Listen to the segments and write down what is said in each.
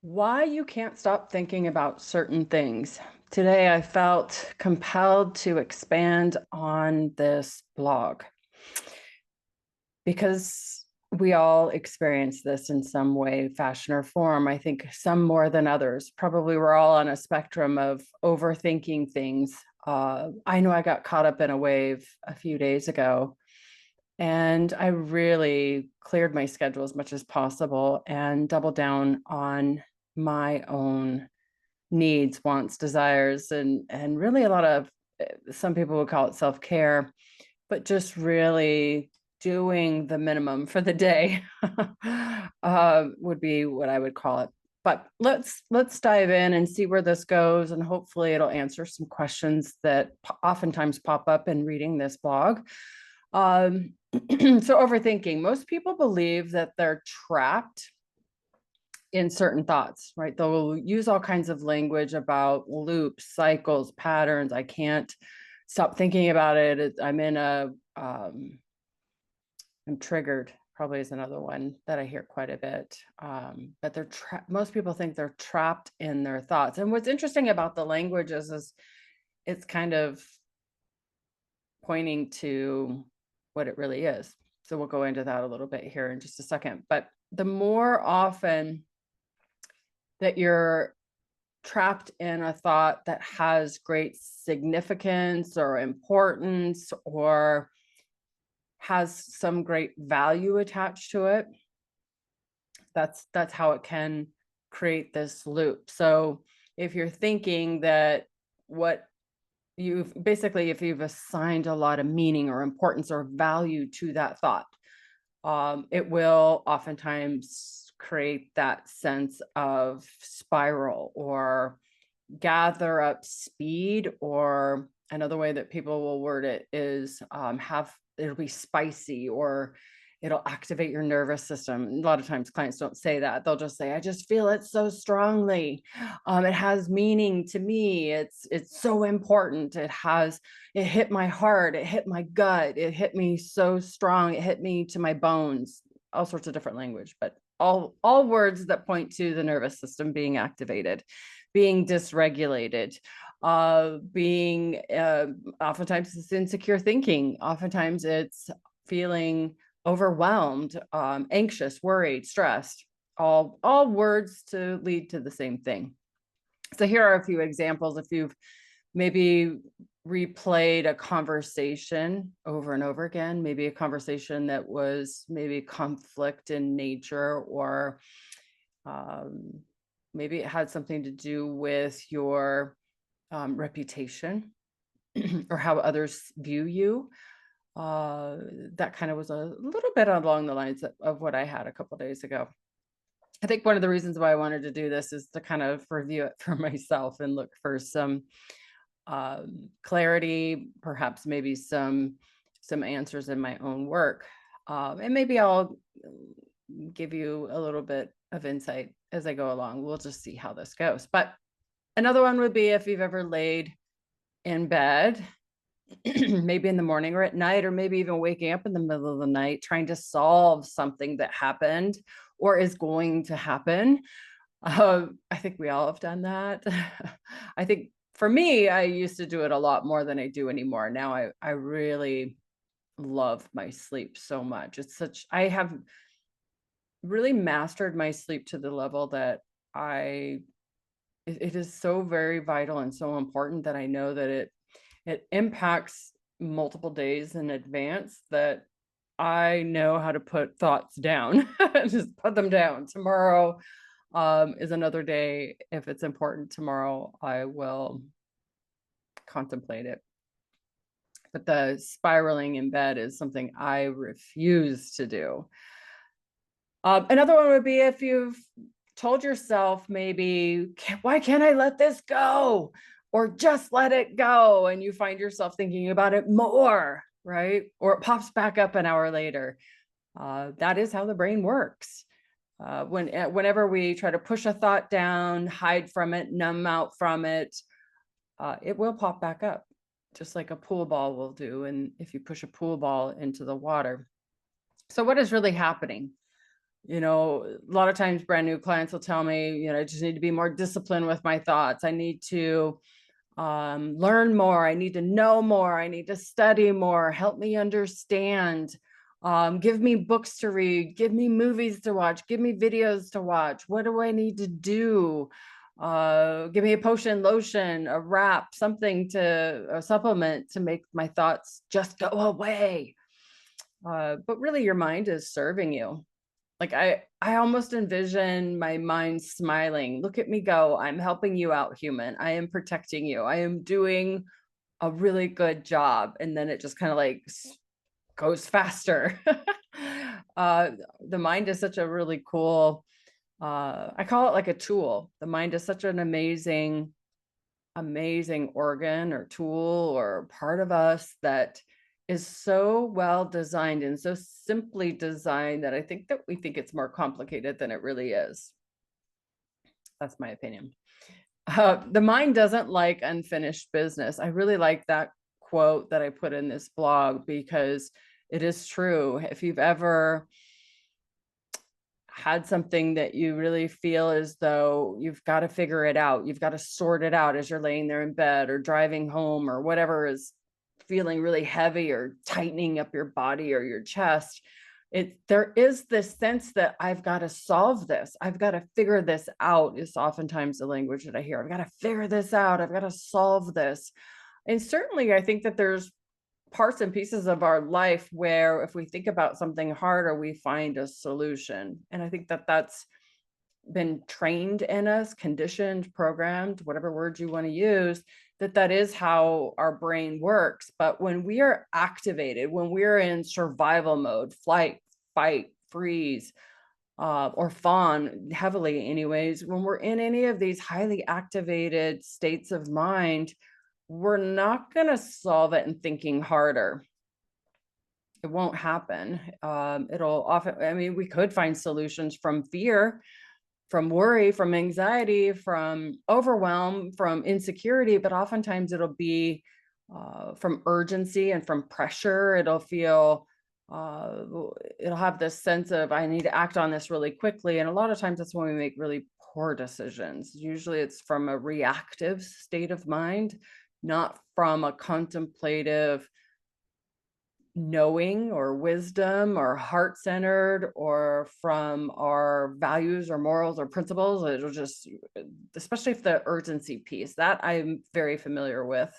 Why you can't stop thinking about certain things. Today, I felt compelled to expand on this blog because we all experience this in some way, fashion, or form. I think some more than others. Probably we're all on a spectrum of overthinking things. I know I got caught up in a wave a few days ago, and I really cleared my schedule as much as possible and doubled down on my own needs, wants, desires, and really a lot of some people would call it self-care, but just really doing the minimum for the day would be what I would call it. But let's dive in and see where this goes, and hopefully it'll answer some questions that oftentimes pop up in reading this blog. So overthinking. Most people believe that they're trapped in certain thoughts, right? They'll use all kinds of language about loops, cycles, patterns. I can't stop thinking about it. I'm in a, I'm triggered, probably is another one that I hear quite a bit. But most people think they're trapped in their thoughts. And what's interesting about the language is it's kind of pointing to what it really is. So we'll go into that a little bit here in just a second. But the more often that you're trapped in a thought that has great significance or importance or has some great value attached to it, that's how it can create this loop. So if you're thinking that what you've basically, if you've assigned a lot of meaning or importance or value to that thought, it will oftentimes create that sense of spiral or gather up speed, or another way that people will word it is it'll be spicy, or it'll activate your nervous system. A lot of times clients don't say that. They'll just say, I just feel it so strongly. It has meaning to me. It's so important. It hit my heart. It hit my gut. It hit me so strong. It hit me to my bones. All sorts of different language, but all words that point to the nervous system being activated, being dysregulated, being oftentimes it's insecure thinking. Oftentimes it's feeling overwhelmed, anxious, worried, stressed, all words to lead to the same thing. So here are a few examples. If you've maybe replayed a conversation over and over again, maybe a conversation that was maybe conflict in nature, or maybe it had something to do with your reputation or how others view you. That kind of was a little bit along the lines of what I had a couple of days ago. I think one of the reasons why I wanted to do this is to kind of review it for myself and look for some clarity, perhaps maybe some answers in my own work. And maybe I'll give you a little bit of insight as I go along. We'll just see how this goes. But another one would be if you've ever laid in bed, maybe in the morning or at night, or maybe even waking up in the middle of the night, trying to solve something that happened or is going to happen. I think we all have done that. I think for me, I used to do it a lot more than I do anymore. Now I really love my sleep so much. I have really mastered my sleep to the level that it is so very vital and so important that I know that it impacts multiple days in advance, that I know how to put thoughts down. Just put them down. Tomorrow is another day. If it's important tomorrow, I will contemplate it. But the spiraling in bed is something I refuse to do. Another one would be if you've told yourself maybe, why can't I let this go? Or just let it go. And you find yourself thinking about it more, right? Or it pops back up an hour later. That is how the brain works. Whenever we try to push a thought down, hide from it, numb out from it, it will pop back up, just like a pool ball will do. And if you push a pool ball into the water. So what is really happening? A lot of times brand new clients will tell me, I just need to be more disciplined with my thoughts. I need to learn more. I need to know more. I need to study more. Help me understand. Give me books to read. Give me movies to watch. Give me videos to watch. What do I need to do? Give me a potion, lotion, a wrap, a supplement to make my thoughts just go away. But really, your mind is serving you. Like I almost envision my mind smiling. Look at me go. I'm helping you out, human. I am protecting you. I am doing a really good job. And then it just kind of like goes faster. uh, the mind is such a really cool, I call it like a tool. The mind is such an amazing, amazing organ or tool or part of us that is so well designed and so simply designed that I think that we think it's more complicated than it really is. That's my opinion. The mind doesn't like unfinished business. I really like that quote that I put in this blog because it is true. If you've ever had something that you really feel as though you've got to figure it out, you've got to sort it out as you're laying there in bed or driving home or whatever is feeling really heavy or tightening up your body or your chest, there is this sense that I've got to solve this. I've got to figure this out is oftentimes the language that I hear. I've got to figure this out. I've got to solve this. And certainly I think that there's parts and pieces of our life where if we think about something harder, we find a solution. And I think that that's been trained in us, conditioned, programmed, whatever word you want to use, that is how our brain works. But when we are activated, when we're in survival mode, flight, fight, freeze, or fawn heavily anyways, when we're in any of these highly activated states of mind, we're not going to solve it in thinking harder. It won't happen. It'll often, we could find solutions from fear, from worry, from anxiety, from overwhelm, from insecurity, but oftentimes it'll be from urgency and from pressure. Uh, it'll have this sense of, I need to act on this really quickly. And a lot of times that's when we make really poor decisions. Usually it's from a reactive state of mind, not from a contemplative knowing or wisdom or heart-centered or from our values or morals or principles. It'll just, especially if the urgency piece, that I'm very familiar with.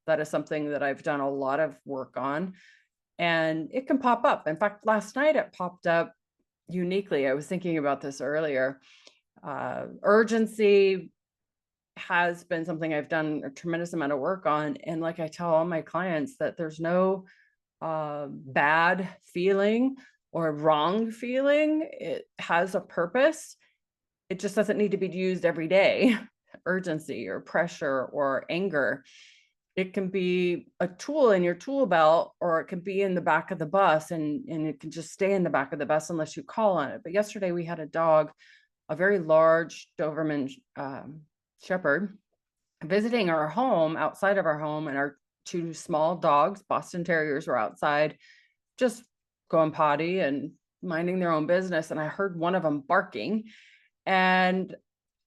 That is something that I've done a lot of work on, and it can pop up. In fact, last night it popped up uniquely. I was thinking about this earlier. Urgency has been something I've done a tremendous amount of work on. And like I tell all my clients, that there's no bad feeling or wrong feeling. It has a purpose. It just doesn't need to be used every day. Urgency or pressure or anger. It can be a tool in your tool belt, or it can be in the back of the bus, and it can just stay in the back of the bus unless you call on it. But yesterday we had a dog, a very large Doberman Shepherd, visiting our home, outside of our home, and our two small dogs, Boston Terriers, were outside just going potty and minding their own business. And I heard one of them barking, and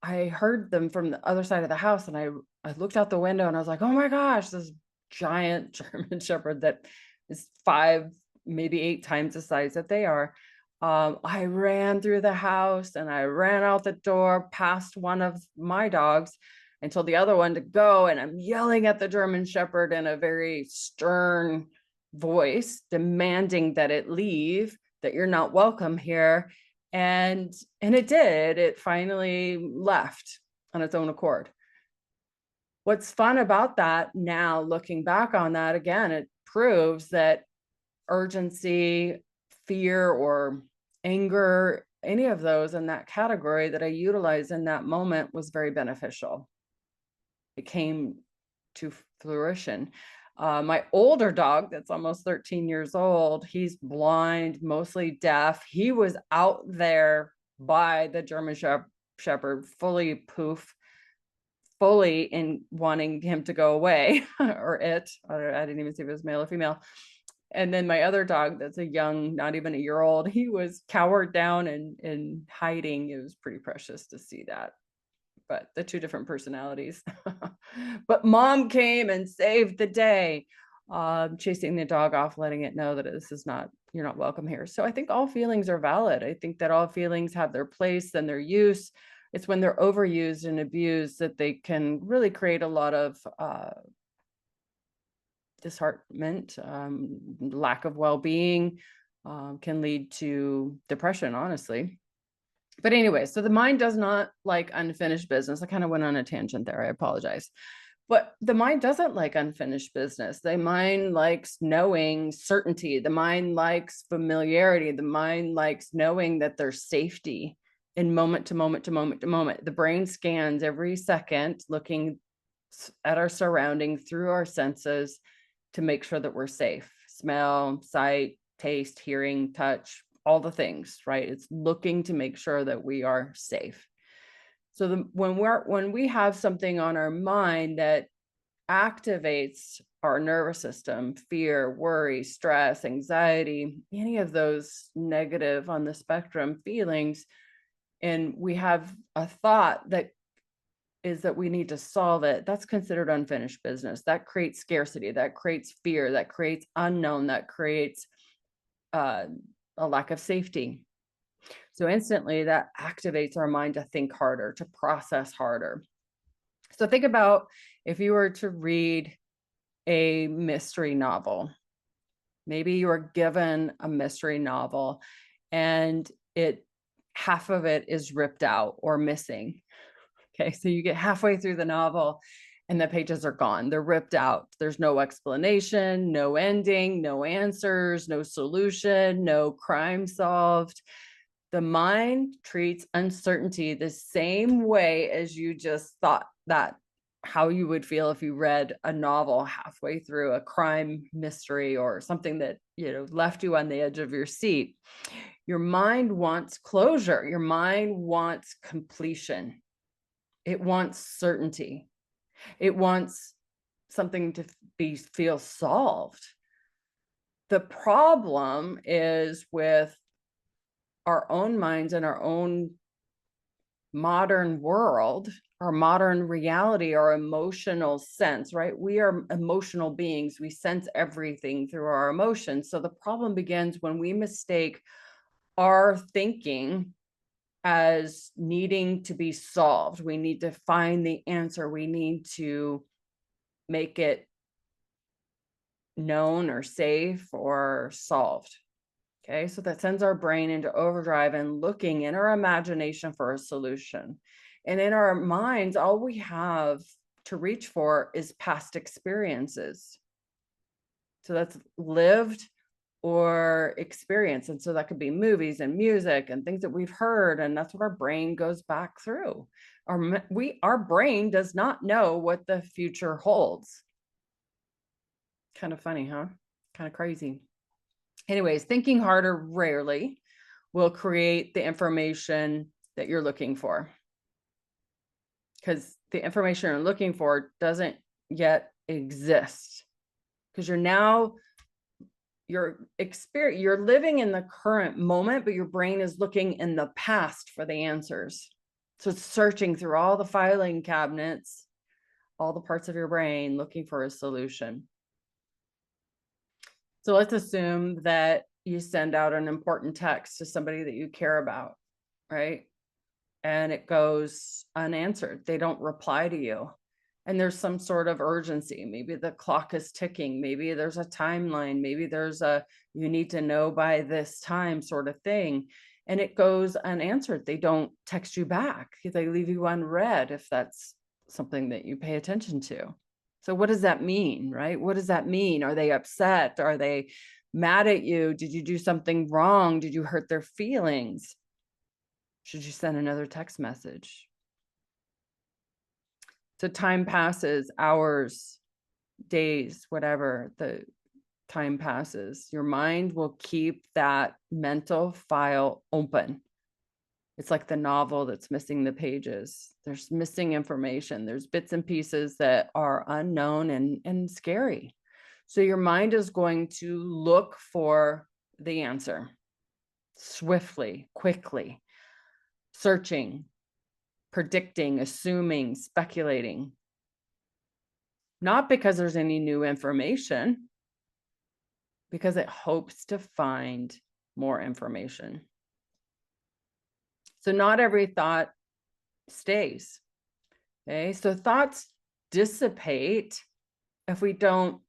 I heard them from the other side of the house. And I looked out the window and I was like, oh my gosh, this giant German Shepherd that is 5, maybe 8 times the size that they are. I ran through the house and I ran out the door past one of my dogs and told the other one to go. And I'm yelling at the German Shepherd in a very stern voice, demanding that it leave, that you're not welcome here. And it did. It finally left on its own accord. What's fun about that now, looking back on that, again, it proves that urgency, fear, or anger, any of those in that category that I utilized in that moment was very beneficial. It came to fruition. My older dog, that's almost 13 years old, he's blind, mostly deaf. He was out there by the German Shepherd, fully in wanting him to go away, or it. I didn't even see if it was male or female. And then my other dog, that's a young, not even a year old, he was cowered down and hiding. It was pretty precious to see that. But the two different personalities. But mom came and saved the day, chasing the dog off, letting it know that this is not, you're not welcome here. So I think all feelings are valid. I think that all feelings have their place and their use. It's when they're overused and abused that they can really create a lot of disheartenment, lack of well-being, can lead to depression, honestly. But anyway, so the mind does not like unfinished business. I kind of went on a tangent there. I apologize. But the mind doesn't like unfinished business. The mind likes knowing certainty. The mind likes familiarity. The mind likes knowing that there's safety in moment to moment to moment to moment. The brain scans every second, looking at our surroundings through our senses to make sure that we're safe. Smell, sight, taste, hearing, touch, all the things, right? It's looking to make sure that we are safe. So when we have something on our mind that activates our nervous system, fear, worry, stress, anxiety, any of those negative on the spectrum feelings, and we have a thought that is that we need to solve it, that's considered unfinished business. That creates scarcity, that creates fear, that creates unknown, that creates a lack of safety. So instantly that activates our mind to think harder, to process harder. So think about if you were to read a mystery novel. Maybe you were given a mystery novel and half of it is ripped out or missing. Okay, so you get halfway through the novel and the pages are gone. They're ripped out. There's no explanation, no ending, no answers, no solution, no crime solved. The mind treats uncertainty the same way as you just thought that how you would feel if you read a novel halfway through a crime mystery or something that, left you on the edge of your seat. Your mind wants closure. Your mind wants completion. It wants certainty. It wants something to feel solved. The problem is with our own minds and our own modern world, our modern reality, our emotional sense, right? We are emotional beings. We sense everything through our emotions. So the problem begins when we mistake our thinking as needing to be solved. We need to find the answer. We need to make it known or safe or solved. Okay, so that sends our brain into overdrive and looking in our imagination for a solution. And in our minds, all we have to reach for is past experiences. So that's lived or experience. And so that could be movies and music and things that we've heard. And that's what our brain goes back through. Our brain does not know what the future holds. Kind of funny, huh? Kind of crazy. Anyways, thinking harder rarely will create the information that you're looking for, because the information you're looking for doesn't yet exist, because you're living in the current moment, but your brain is looking in the past for the answers. So it's searching through all the filing cabinets, all the parts of your brain looking for a solution. So let's assume that you send out an important text to somebody that you care about, right? And it goes unanswered. They don't reply to you. And there's some sort of urgency. Maybe the clock is ticking. Maybe there's a timeline. Maybe there's you need to know by this time sort of thing. And it goes unanswered. They don't text you back. They leave you unread if that's something that you pay attention to. So what does that mean, right? What does that mean? Are they upset? Are they mad at you? Did you do something wrong? Did you hurt their feelings? Should you send another text message? So time passes, hours, days, whatever the time passes. Your mind will keep that mental file open. It's like the novel that's missing the pages. There's missing information. There's bits and pieces that are unknown and scary. So your mind is going to look for the answer swiftly, quickly, searching, predicting, assuming, speculating. Not because there's any new information, because it hopes to find more information. So not every thought stays. Okay, so thoughts dissipate if we don't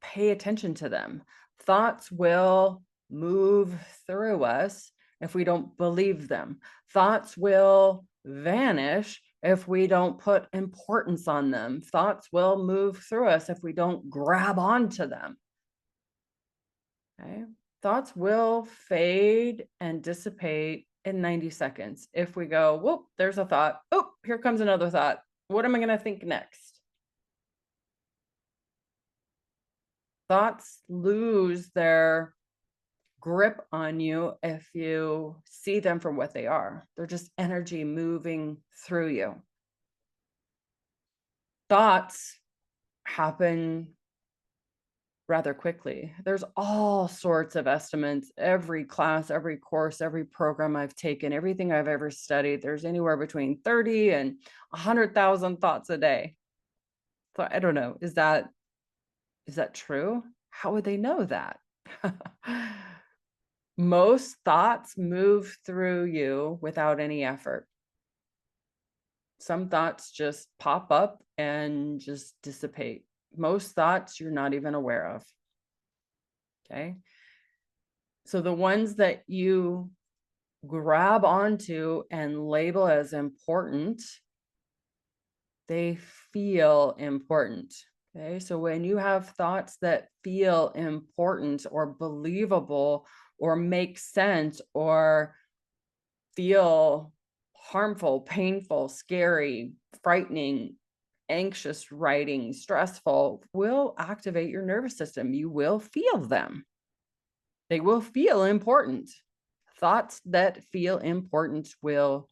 pay attention to them. Thoughts will move through us if we don't believe them. Thoughts will vanish if we don't put importance on them. Thoughts will move through us if we don't grab onto them. Okay? Thoughts will fade and dissipate in 90 seconds. If we go, whoop, there's a thought. Oh, here comes another thought. What am I going to think next? Thoughts lose their grip on you if you see them for what they are. They're just energy moving through you. Thoughts happen rather quickly. There's all sorts of estimates. Every class, every course, every program I've taken, everything I've ever studied, there's anywhere between 30 and 100,000 thoughts a day. So I don't know, is that true? How would they know that? Most thoughts move through you without any effort. Some thoughts just pop up and just dissipate. Most thoughts you're not even aware of. Okay. So the ones that you grab onto and label as important, they feel important. Okay. So when you have thoughts that feel important or believable or make sense or feel harmful, painful, scary, frightening, anxious, writing, stressful, will activate your nervous system. You will feel them. They will feel important. Thoughts that feel important will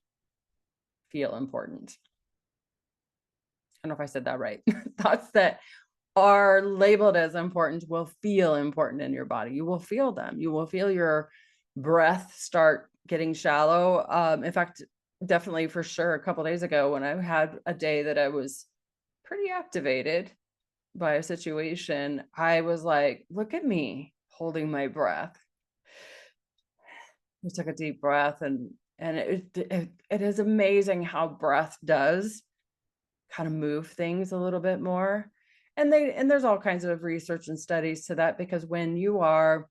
feel important. I don't know if I said that right. Thoughts that are labeled as important will feel important in your body. You will feel them. You will feel your breath start getting shallow. In fact, definitely for sure, a couple days ago when I had a day that I was pretty activated by a situation, I was like, look at me holding my breath. I took a deep breath and it is amazing how breath does kind of move things a little bit more. And there's all kinds of research and studies to that, because when you are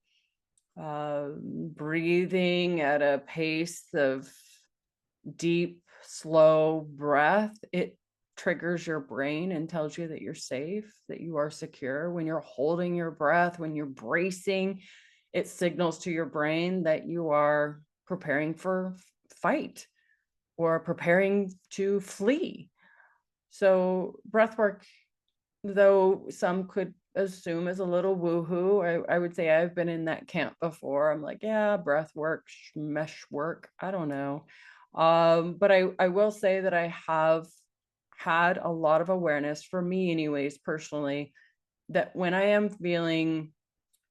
breathing at a pace of deep, slow breath, it triggers your brain and tells you that you're safe, that you are secure. When you're holding your breath, when you're bracing, it signals to your brain that you are preparing for fight or preparing to flee. So breath work, though some could assume is a little woohoo, I would say I've been in that camp before. I'm like, yeah, breath work, mesh work, I don't know. But I will say that I have had a lot of awareness, for me anyways, personally, that when I am feeling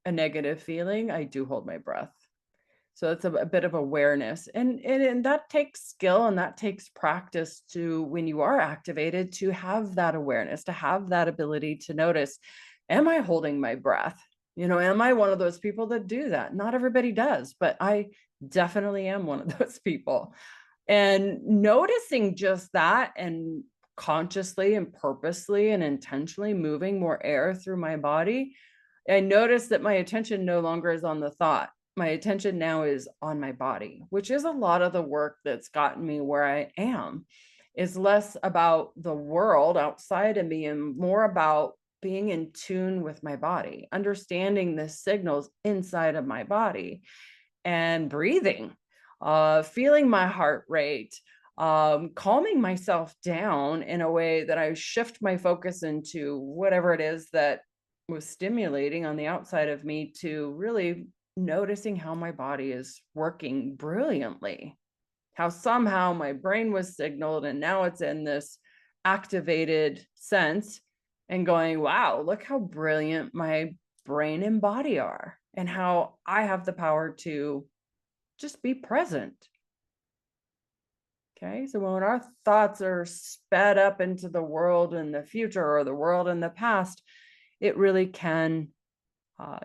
a negative feeling, I do hold my breath. So it's a bit of awareness, and that takes skill and that takes practice to, when you are activated, to have that awareness, to have that ability to notice, am I holding my breath? Am I one of those people that do that? Not everybody does, but I definitely am one of those people. And noticing just that, and consciously and purposely and intentionally moving more air through my body, I noticed that my attention no longer is on the thought. My attention now is on my body, which is a lot of the work that's gotten me where I am. Is less about the world outside of me and more about being in tune with my body, understanding the signals inside of my body, and breathing, feeling my heart rate, calming myself down in a way that I shift my focus into whatever it is that was stimulating on the outside of me, to really noticing how my body is working brilliantly, how somehow my brain was signaled and now it's in this activated sense, and going, wow, look how brilliant my brain and body are, and how I have the power to just be present. Okay, so when our thoughts are sped up into the world in the future or the world in the past, it really can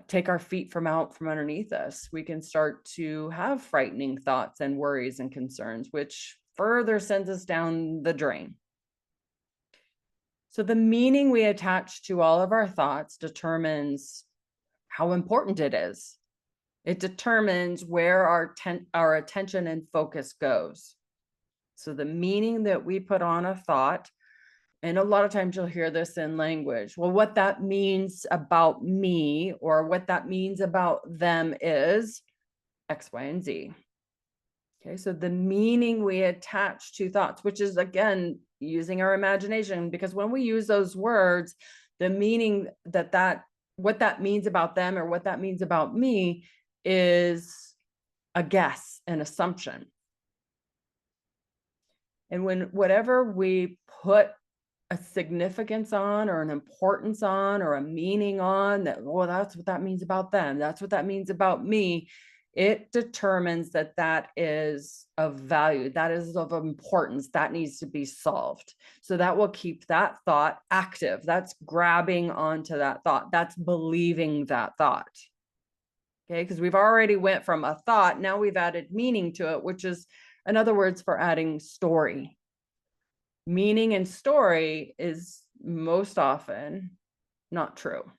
take our feet from out from underneath us. We can start to have frightening thoughts and worries and concerns, which further sends us down the drain. So the meaning we attach to all of our thoughts determines how important it is. It determines where our attention and focus goes. So the meaning that we put on a thought, and a lot of times you'll hear this in language, well, what that means about me or what that means about them is X, Y, and Z. Okay, so the meaning we attach to thoughts, which is again using our imagination, because when we use those words, the meaning that what that means about them or what that means about me is a guess, an assumption. And when whatever we put a significance on or an importance on or a meaning on, that, well, that's what that means about them, that's what that means about me, it determines that that is of value, that is of importance, that needs to be solved. So that will keep that thought active. That's grabbing onto that thought. That's believing that thought. Okay, because we've already went from a thought, now we've added meaning to it, which is another words for adding story. Meaning and story is most often not true.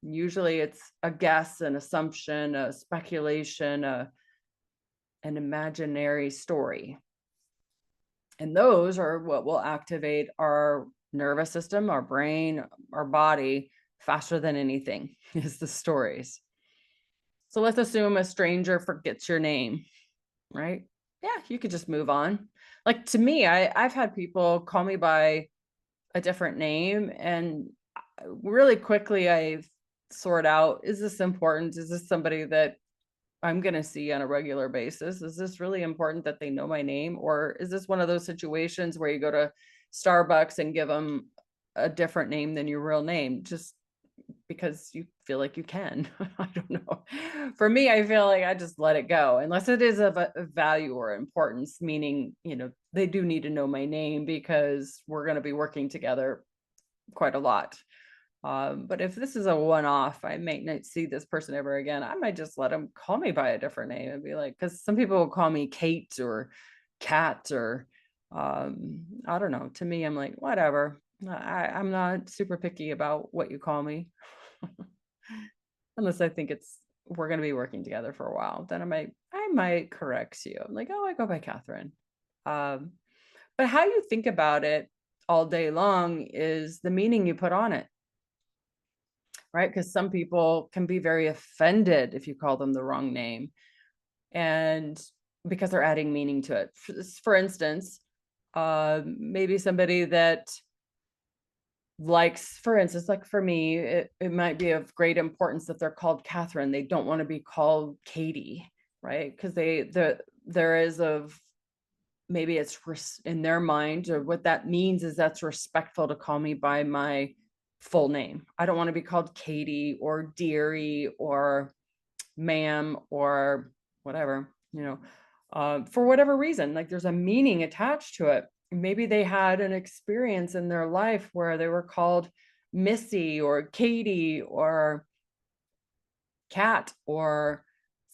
Usually it's a guess, an assumption, a speculation, an imaginary story. And those are what will activate our nervous system, our brain, our body faster than anything is the stories. So let's assume a stranger forgets your name, right? Yeah, you could just move on. Like to me, I've had people call me by a different name, and really quickly I sort out, is this important? Is this somebody that I'm going to see on a regular basis? Is this really important that they know my name? Or is this one of those situations where you go to Starbucks and give them a different name than your real name just because you feel like you can? I don't know. For me, I feel like I just let it go unless it is of a value or importance, meaning, they do need to know my name because we're going to be working together quite a lot. But if this is a one-off, I may not see this person ever again. I might just let them call me by a different name and be like, because some people will call me Kate or Kat or I don't know. To me, I'm like, whatever. I'm not super picky about what you call me. Unless I think we're going to be working together for a while, then I might correct you. I'm like, oh, I go by Catherine. But how you think about it all day long is the meaning you put on it. Right? Because some people can be very offended if you call them the wrong name, and because they're adding meaning to it. For instance, maybe somebody that likes, for instance, like for me, it might be of great importance that they're called Catherine. They don't want to be called Katie, right? Because there is of, maybe it's in their mind, or what that means is that's respectful to call me by my full name. I don't want to be called Katie or dearie or ma'am or whatever, for whatever reason. Like there's a meaning attached to it. Maybe they had an experience in their life where they were called Missy or Katie or Cat or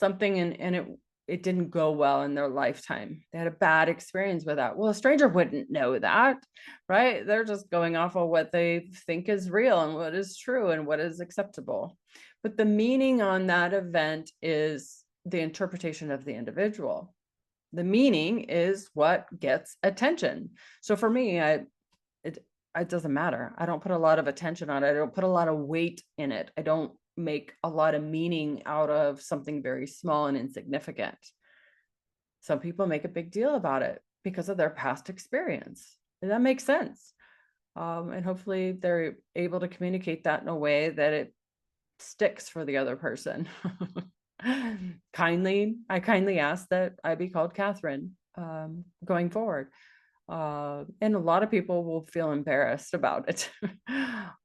something, and it didn't go well in their lifetime. They had a bad experience with that. Well, a stranger wouldn't know that, right? They're just going off of what they think is real and what is true and what is acceptable. But the meaning on that event is the interpretation of the individual. The meaning is what gets attention. So for me, it doesn't matter. I don't put a lot of attention on it. I don't put a lot of weight in it. I don't make a lot of meaning out of something very small and insignificant. Some people make a big deal about it because of their past experience, and that makes sense. And hopefully they're able to communicate that in a way that it sticks for the other person. I kindly ask that I be called Catherine going forward. And a lot of people will feel embarrassed about it.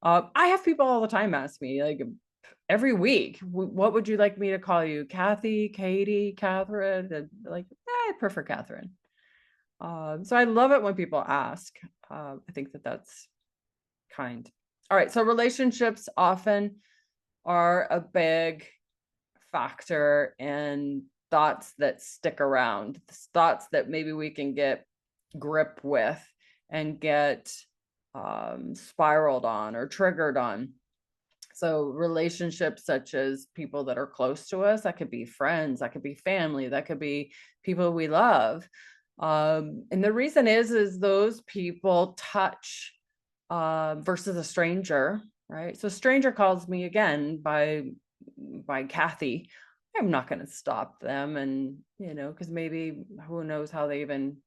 I have people all the time ask me, like every week, what would you like me to call you? Kathy, Katie, Catherine? And like, I prefer Catherine. So I love it when people ask. I think that that's kind. All right. So relationships often are a big factor in thoughts that stick around, thoughts that maybe we can get grip with and get spiraled on or triggered on. So relationships such as people that are close to us, that could be friends, that could be family, that could be people we love. And the reason is those people touch versus a stranger, right? So a stranger calls me again by Kathy. I'm not going to stop them, and because maybe who knows how they even.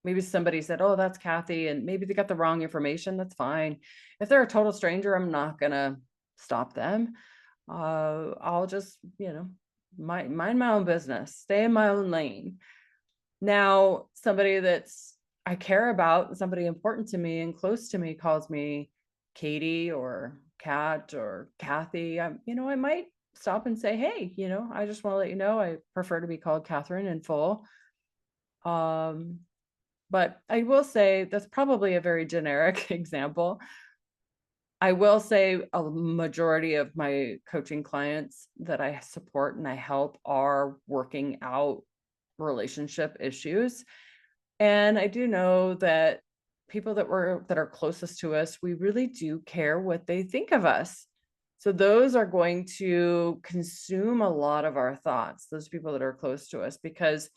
Maybe somebody said, "Oh, that's Kathy," and maybe they got the wrong information. That's fine. If they're a total stranger, I'm not gonna stop them. I'll just, mind my own business, stay in my own lane. Now, somebody that's I care about, somebody important to me and close to me calls me Katie or Kat or Kathy. I might stop and say, hey, I just want to let you know I prefer to be called Catherine in full. Um, but I will say that's probably a very generic example. I will say a majority of my coaching clients that I support and I help are working out relationship issues. And I do know that people that are closest to us, we really do care what they think of us. So those are going to consume a lot of our thoughts, those people that are close to us, because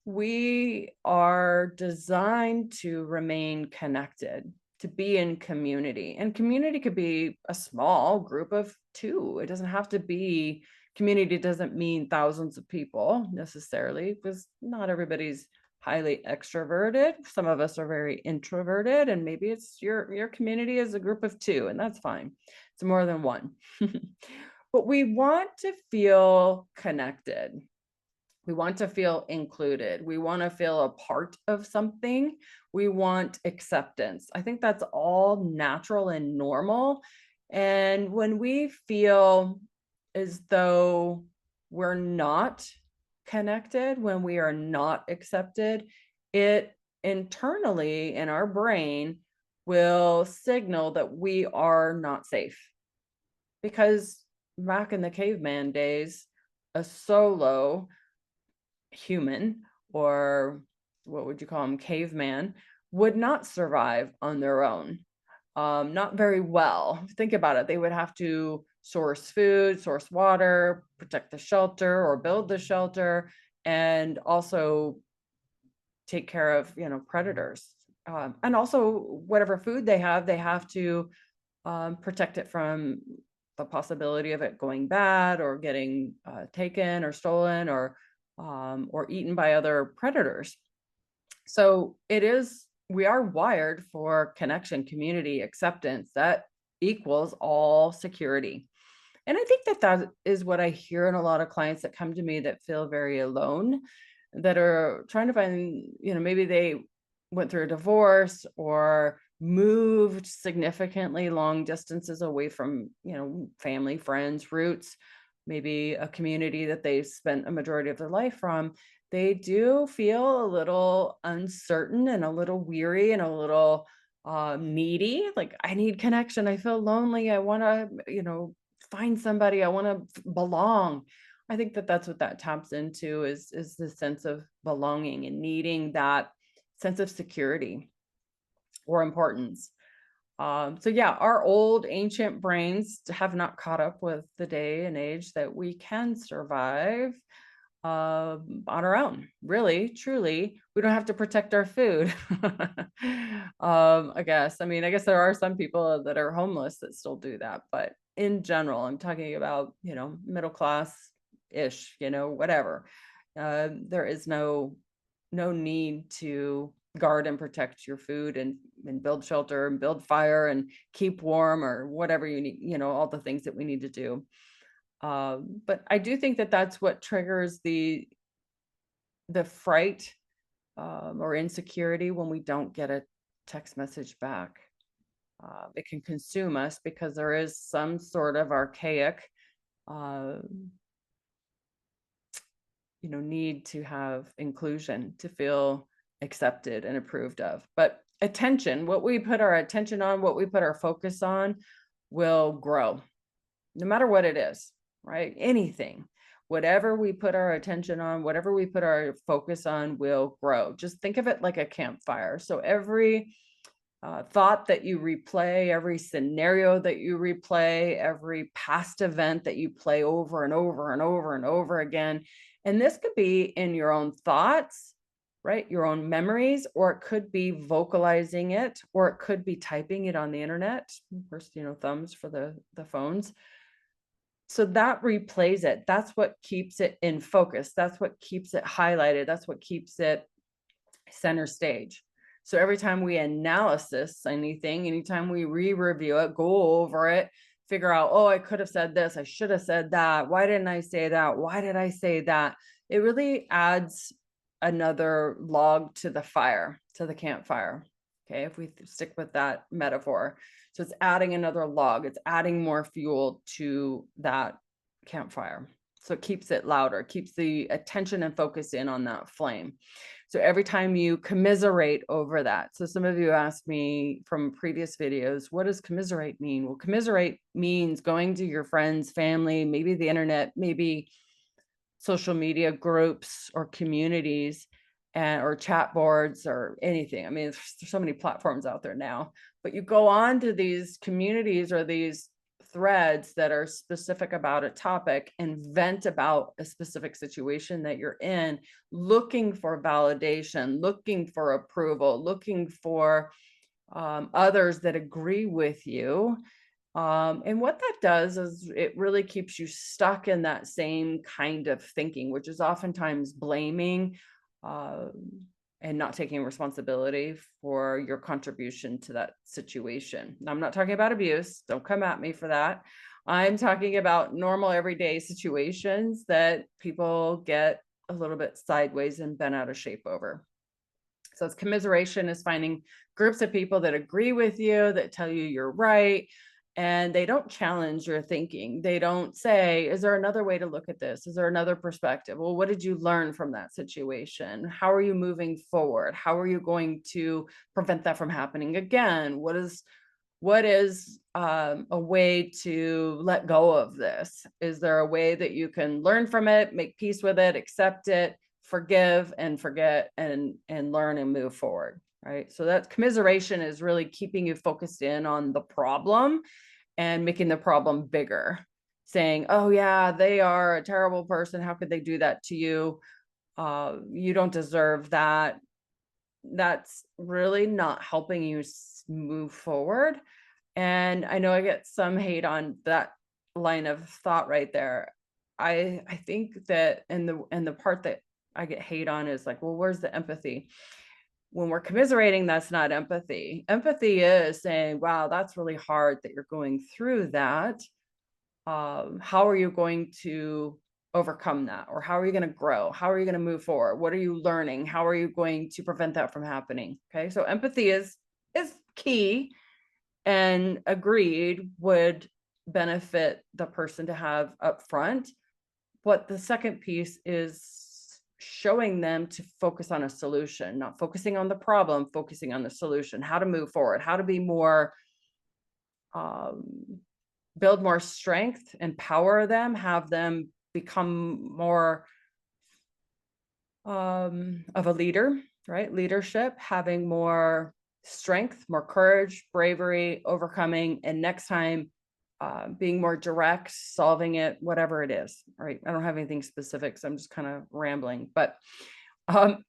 we are designed to remain connected, to be in community. And community could be a small group of two. It doesn't have to be community, doesn't mean thousands of people necessarily, because not everybody's highly extroverted. Some of us are very introverted, and maybe it's your community is a group of two, and that's fine. It's more than one. But we want to feel connected. We want to feel included. We want to feel a part of something. We want acceptance. I think that's all natural and normal. And when we feel as though we're not connected, when we are not accepted, it internally in our brain will signal that we are not safe. Because back in the caveman days, a solo human, or what would you call them, caveman, would not survive on their own. Not very well. Think about it. They would have to source food, source water, protect the shelter or build the shelter, and also take care of, predators. And also whatever food they have to protect it from the possibility of it going bad or getting taken or stolen or eaten by other predators. So we are wired for connection, community, acceptance. That equals all security. And I think that that is what I hear in a lot of clients that come to me that feel very alone, that are trying to find, maybe they went through a divorce or moved significantly long distances away from, family, friends, roots, maybe a community that they spent a majority of their life from. They do feel a little uncertain and a little weary and a little needy. Like, I need connection. I feel lonely. I want to, find somebody. I want to belong. I think that that's what that taps into is the sense of belonging and needing that sense of security or importance. So yeah, our old ancient brains have not caught up with the day and age that we can survive on our own. Really, truly, we don't have to protect our food. I guess. I guess there are some people that are homeless that still do that, but in general, I'm talking about, middle class ish, whatever. There is no need to guard and protect your food and build shelter and build fire and keep warm or whatever you need, all the things that we need to do. But I do think that that's what triggers the fright or insecurity when we don't get a text message back. It can consume us because there is some sort of archaic, uh, need to have inclusion, to feel accepted and approved of. But attention, what we put our attention on, what we put our focus on, will grow, no matter what it is, right? Anything, whatever we put our attention on, whatever we put our focus on will grow. Just think of it like a campfire. So every thought that you replay, every scenario that you replay, every past event that you play over and over and over and over again. And this could be in your own thoughts, right? Your own memories, or it could be vocalizing it, or it could be typing it on the internet. First, thumbs for the phones. So that replays it. That's what keeps it in focus. That's what keeps it highlighted. That's what keeps it center stage. So every time we analysis anything, anytime we re-review it, go over it, figure out, oh, I could have said this, I should have said that. Why didn't I say that? Why did I say that? It really adds another log to the fire, to the campfire. Okay, if we stick with that metaphor. So it's adding another log, it's adding more fuel to that campfire. So it keeps it louder, keeps the attention and focus in on that flame. So every time you commiserate over that. So some of you asked me from previous videos, what does commiserate mean? Well, commiserate means going to your friends, family, maybe the internet, maybe social media groups or communities, or chat boards or anything. I mean, there's so many platforms out there now, but you go on to these communities or these threads that are specific about a topic and vent about a specific situation that you're in, looking for validation, looking for approval, looking for others that agree with you. And what that does is it really keeps you stuck in that same kind of thinking, which is oftentimes blaming, uh, and not taking responsibility for your contribution to that situation. Now, I'm not talking about abuse. Don't come at me for that. I'm talking about normal everyday situations that people get a little bit sideways and bent out of shape over. So it's commiseration is finding groups of people that agree with you, that tell you you're right, and they don't challenge your thinking. They don't say, is there another way to look at this? Is there another perspective? Well, what did you learn from that situation? How are you moving forward? How are you going to prevent that from happening again? What is a way to let go of this? Is there a way that you can learn from it, make peace with it, accept it, forgive and forget, and learn and move forward, right? So that commiseration is really keeping you focused in on the problem and making the problem bigger, saying, oh yeah, they are a terrible person, how could they do that to you? You don't deserve that. That's really not helping you move forward. And I know I get some hate on that line of thought right there. I think that, and the part that I get hate on is like, well, where's the empathy? When we're commiserating, that's not empathy. Empathy is saying, wow, that's really hard that you're going through that. How are you going to overcome that? Or how are you going to grow? How are you going to move forward? What are you learning? How are you going to prevent that from happening? Okay, so empathy is key, and agreed would benefit the person to have up front. But the second piece is showing them to focus on a solution, not focusing on the problem, focusing on the solution, how to move forward, how to be more, build more strength, empower them, have them become more of a leader, right? Leadership, having more strength, more courage, bravery, overcoming, and next time being more direct, solving it, whatever it is, right? I don't have anything specific, so I'm just kind of rambling. But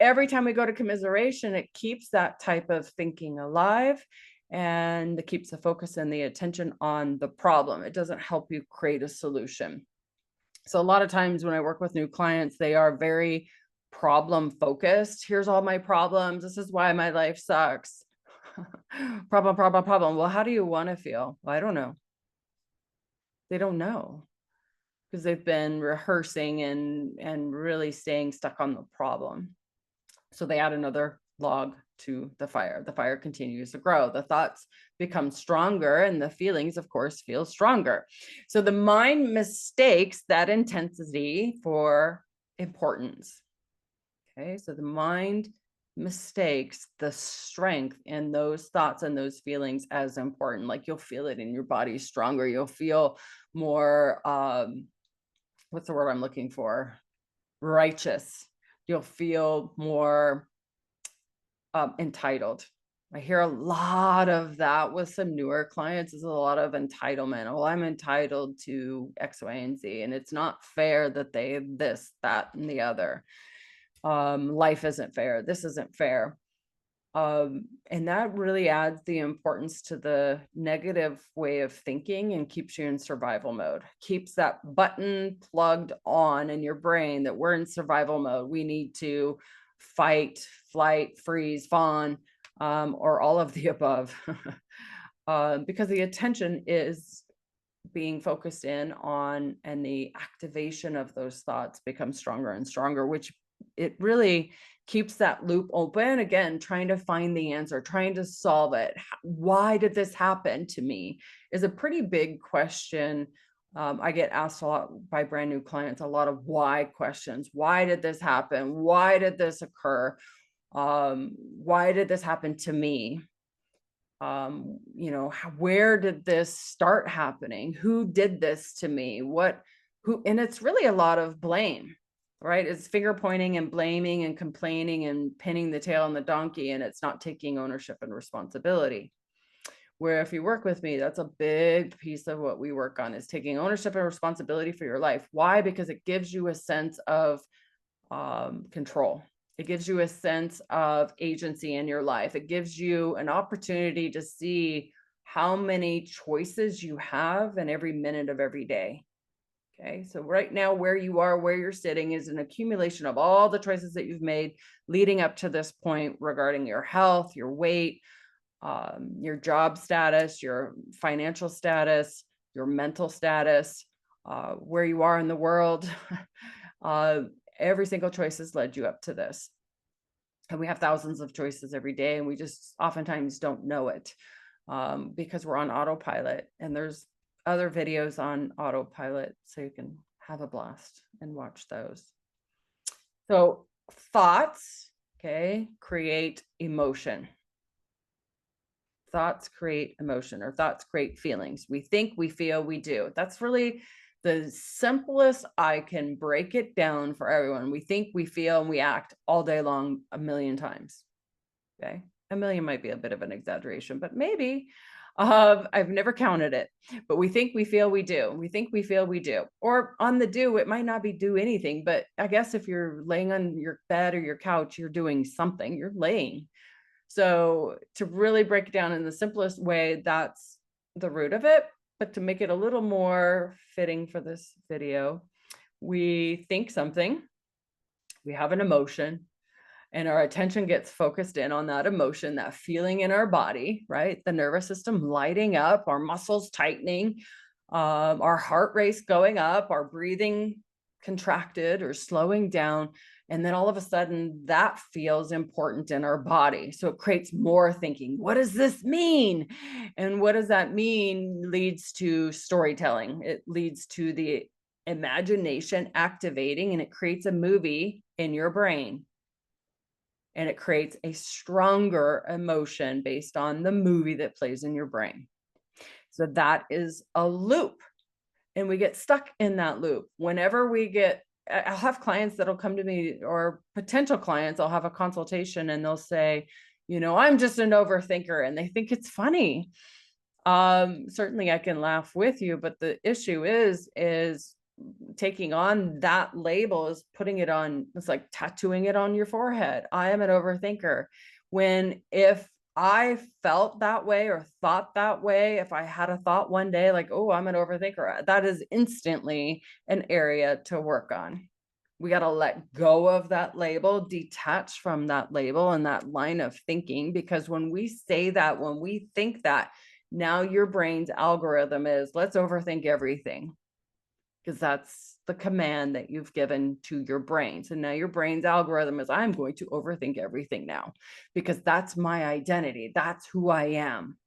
every time we go to commiseration, it keeps that type of thinking alive, and it keeps the focus and the attention on the problem. It doesn't help you create a solution. So a lot of times when I work with new clients, they are very problem focused. Here's all my problems. This is why my life sucks. Problem, problem, problem. Well, how do you want to feel? Well, I don't know. They don't know because they've been rehearsing and really staying stuck on the problem. So they add another log to the fire. The fire continues to grow. The thoughts become stronger and the feelings, of course, feel stronger. So the mind mistakes that intensity for importance. Okay, so the mind mistakes the strength in those thoughts and those feelings as important. Like you'll feel it in your body stronger. You'll feel more, what's the word I'm looking for? Righteous. You'll feel more entitled. I hear a lot of that with some newer clients. Is a lot of entitlement. Oh, I'm entitled to X, Y, and Z, and it's not fair that they have this, that, and the other. Life isn't fair. This isn't fair. And that really adds the importance to the negative way of thinking and keeps you in survival mode, keeps that button plugged on in your brain that we're in survival mode. We need to fight, flight, freeze, fawn, or all of the above, because the attention is being focused in on, and the activation of those thoughts becomes stronger and stronger, which it really keeps that loop open again, trying to find the answer, trying to solve it. Why did this happen to me is a pretty big question. I get asked a lot by brand new clients, a lot of why questions. Why did this happen? Why did this occur? Why did this happen to me? Where did this start happening? Who did this to me? And it's really a lot of blame, right? It's finger pointing and blaming and complaining and pinning the tail on the donkey, and it's not taking ownership and responsibility. Where if you work with me, that's a big piece of what we work on, is taking ownership and responsibility for your life. Why? Because it gives you a sense of control. It gives you a sense of agency in your life. It gives you an opportunity to see how many choices you have in every minute of every day. Okay, so right now, where you are, where you're sitting, is an accumulation of all the choices that you've made leading up to this point regarding your health, your weight, your job status, your financial status, your mental status, where you are in the world. Every single choice has led you up to this. And we have thousands of choices every day, and we just oftentimes don't know it because we're on autopilot. And there's other videos on autopilot, so you can have a blast and watch those. So thoughts, okay, create emotion. Thoughts create emotion, or thoughts create feelings. We think, we feel, we do. That's really the simplest I can break it down for everyone. We think, we feel, and we act all day long, a million times. Okay. A million might be a bit of an exaggeration, but maybe. I've never counted it, but we think, we feel, we do. We think, we feel, we do. Or on the do, it might not be do anything, but I guess if you're laying on your bed or your couch, you're doing something, you're laying. So to really break it down in the simplest way, that's the root of it. But to make it a little more fitting for this video, we think something, we have an emotion, and our attention gets focused in on that emotion, that feeling in our body, right? The nervous system lighting up, our muscles tightening, our heart rate going up, our breathing contracted or slowing down. And then all of a sudden that feels important in our body. So it creates more thinking. What does this mean? And what does that mean leads to storytelling. It leads to the imagination activating, and it creates a movie in your brain. And it creates a stronger emotion based on the movie that plays in your brain. So that is a loop. And we get stuck in that loop. Whenever I'll have clients that'll come to me, or potential clients, I'll have a consultation and they'll say, I'm just an overthinker, and they think it's funny. Certainly I can laugh with you, but the issue is taking on that label, is putting it on. It's like tattooing it on your forehead. I am an overthinker. When if I felt that way or thought that way, if I had a thought one day like, oh, I'm an overthinker, that is instantly an area to work on. We got to let go of that label, detach from that label and that line of thinking, because when we say that, when we think that, now your brain's algorithm is, let's overthink everything. because that's the command that you've given to your brain. So now your brain's algorithm is, I'm going to overthink everything now because that's my identity. That's who I am.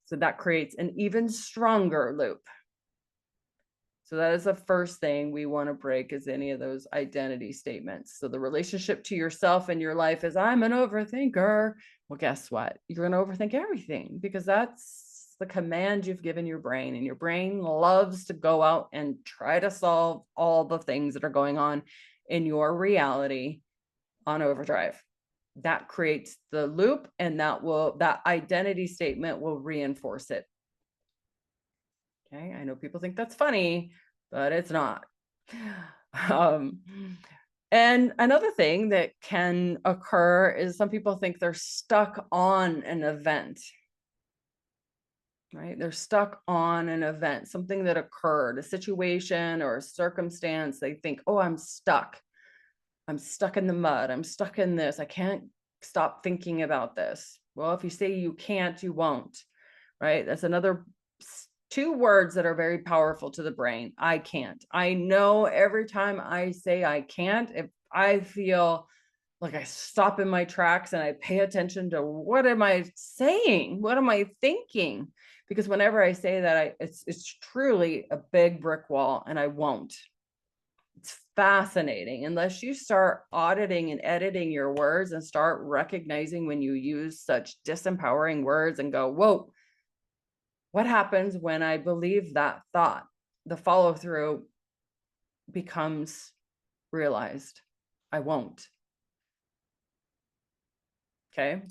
So that creates an even stronger loop. So that is the first thing we want to break, is any of those identity statements. So the relationship to yourself and your life is, I'm an overthinker. Well, guess what? You're going to overthink everything because that's the command you've given your brain. And your brain loves to go out and try to solve all the things that are going on in your reality on overdrive. That creates the loop, and that identity statement will reinforce it. Okay, I know people think that's funny, but it's not. Um, and another thing that can occur is some people think they're stuck on an event, right? They're stuck on an event, something that occurred, a situation or a circumstance. They think, oh, I'm stuck. I'm stuck in the mud. I'm stuck in this. I can't stop thinking about this. Well, if you say you can't, you won't, right? That's another two words that are very powerful to the brain. I can't. I know every time I say I can't, if I feel like I stop in my tracks and I pay attention to, what am I saying? What am I thinking? Because whenever I say that, it's truly a big brick wall, and I won't. It's fascinating unless you start auditing and editing your words and start recognizing when you use such disempowering words and go, whoa, what happens when I believe that thought? The follow through becomes realized. I won't. Okay.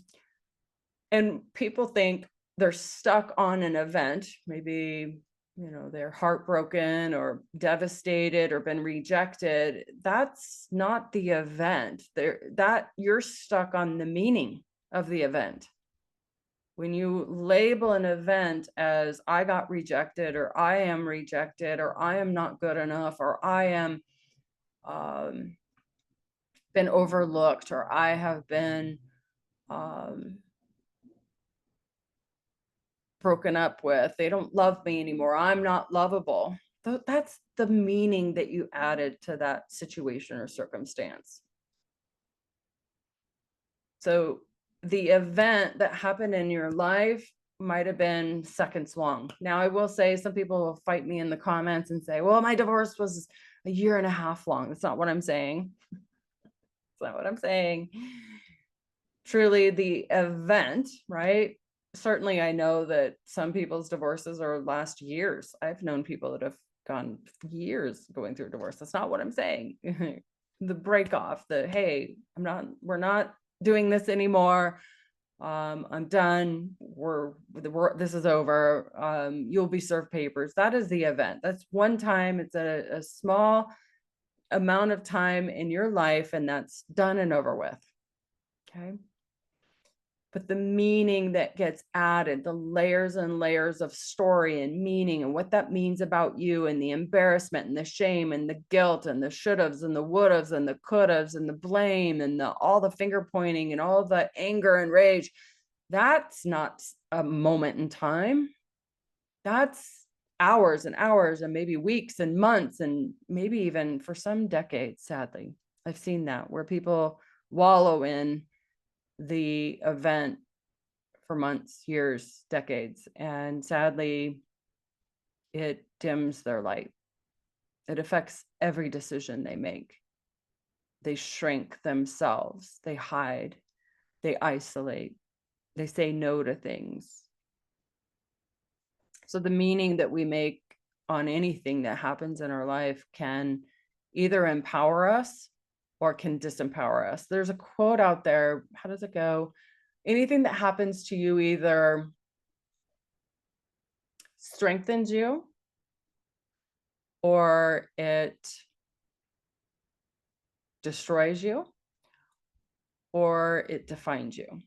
And people think they're stuck on an event, maybe, they're heartbroken or devastated or been rejected. That's not the event. That you're stuck on the meaning of the event. When you label an event as, I got rejected, or I am rejected, or I am not good enough, or I am been overlooked, or I have been broken up with, they don't love me anymore, I'm not lovable. That's the meaning that you added to that situation or circumstance. So the event that happened in your life might have been seconds long. Now, I will say, some people will fight me in the comments and say, well, my divorce was a year and a half long. That's not what I'm saying. That's not what I'm saying. Truly, the event, right? Certainly, I know that some people's divorces are last years. I've known people that have gone years going through divorce. That's not what I'm saying. The break off, hey, we're not doing this anymore. I'm done. This is over. You'll be served papers. That is the event. That's one time. It's a small amount of time in your life, and that's done and over with. Okay. But the meaning that gets added, the layers and layers of story and meaning, and what that means about you, and the embarrassment and the shame and the guilt and the should-haves and the would-haves and the could-haves and the blame and all the finger pointing and all the anger and rage, that's not a moment in time. That's hours and hours, and maybe weeks and months, and maybe even for some decades. Sadly, I've seen that, where people wallow in the event for months, years, decades, and sadly, it dims their light. It affects every decision they make. They shrink themselves, they hide, they isolate, they say no to things. So the meaning that we make on anything that happens in our life can either empower us or can disempower us. There's a quote out there. How does it go? Anything that happens to you either strengthens you or it destroys you or it defines you.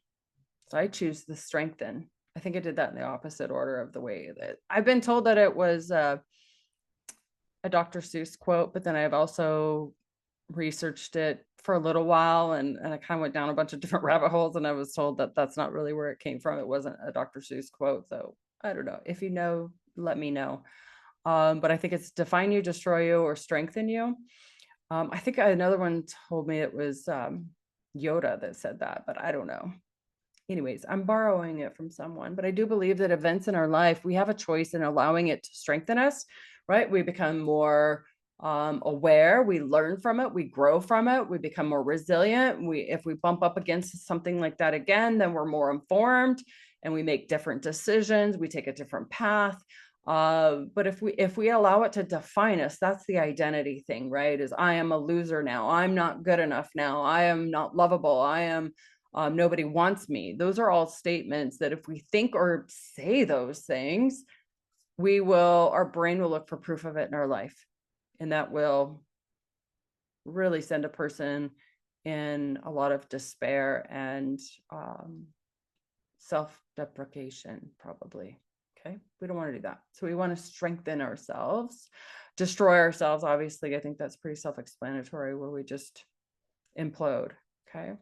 So I choose the strengthen. I think I did that in the opposite order of the way that I've been told that it was a Dr. Seuss quote, but then I've also researched it for a little while, and I kind of went down a bunch of different rabbit holes, and I was told that that's not really where it came from. It wasn't a Dr. Seuss quote. So I don't know. If you know, let me know. But I think it's define you, destroy you, or strengthen you. I think another one told me it was Yoda that said that, but I don't know. Anyways, I'm borrowing it from someone, but I do believe that events in our life, we have a choice in allowing it to strengthen us, right? We become more aware, we learn from it, we grow from it, we become more resilient. If we bump up against something like that again, then we're more informed and we make different decisions, we take a different path. But if we allow it to define us, that's the identity thing, right? Is I am a loser now, I'm not good enough now, I am not lovable, I am nobody wants me. Those are all statements that if we think or say those things, our brain will look for proof of it in our life. And that will really send a person in a lot of despair and self-deprecation, probably. Okay. We don't want to do that. So we want to strengthen ourselves, destroy ourselves. Obviously, I think that's pretty self-explanatory, where we just implode. Okay.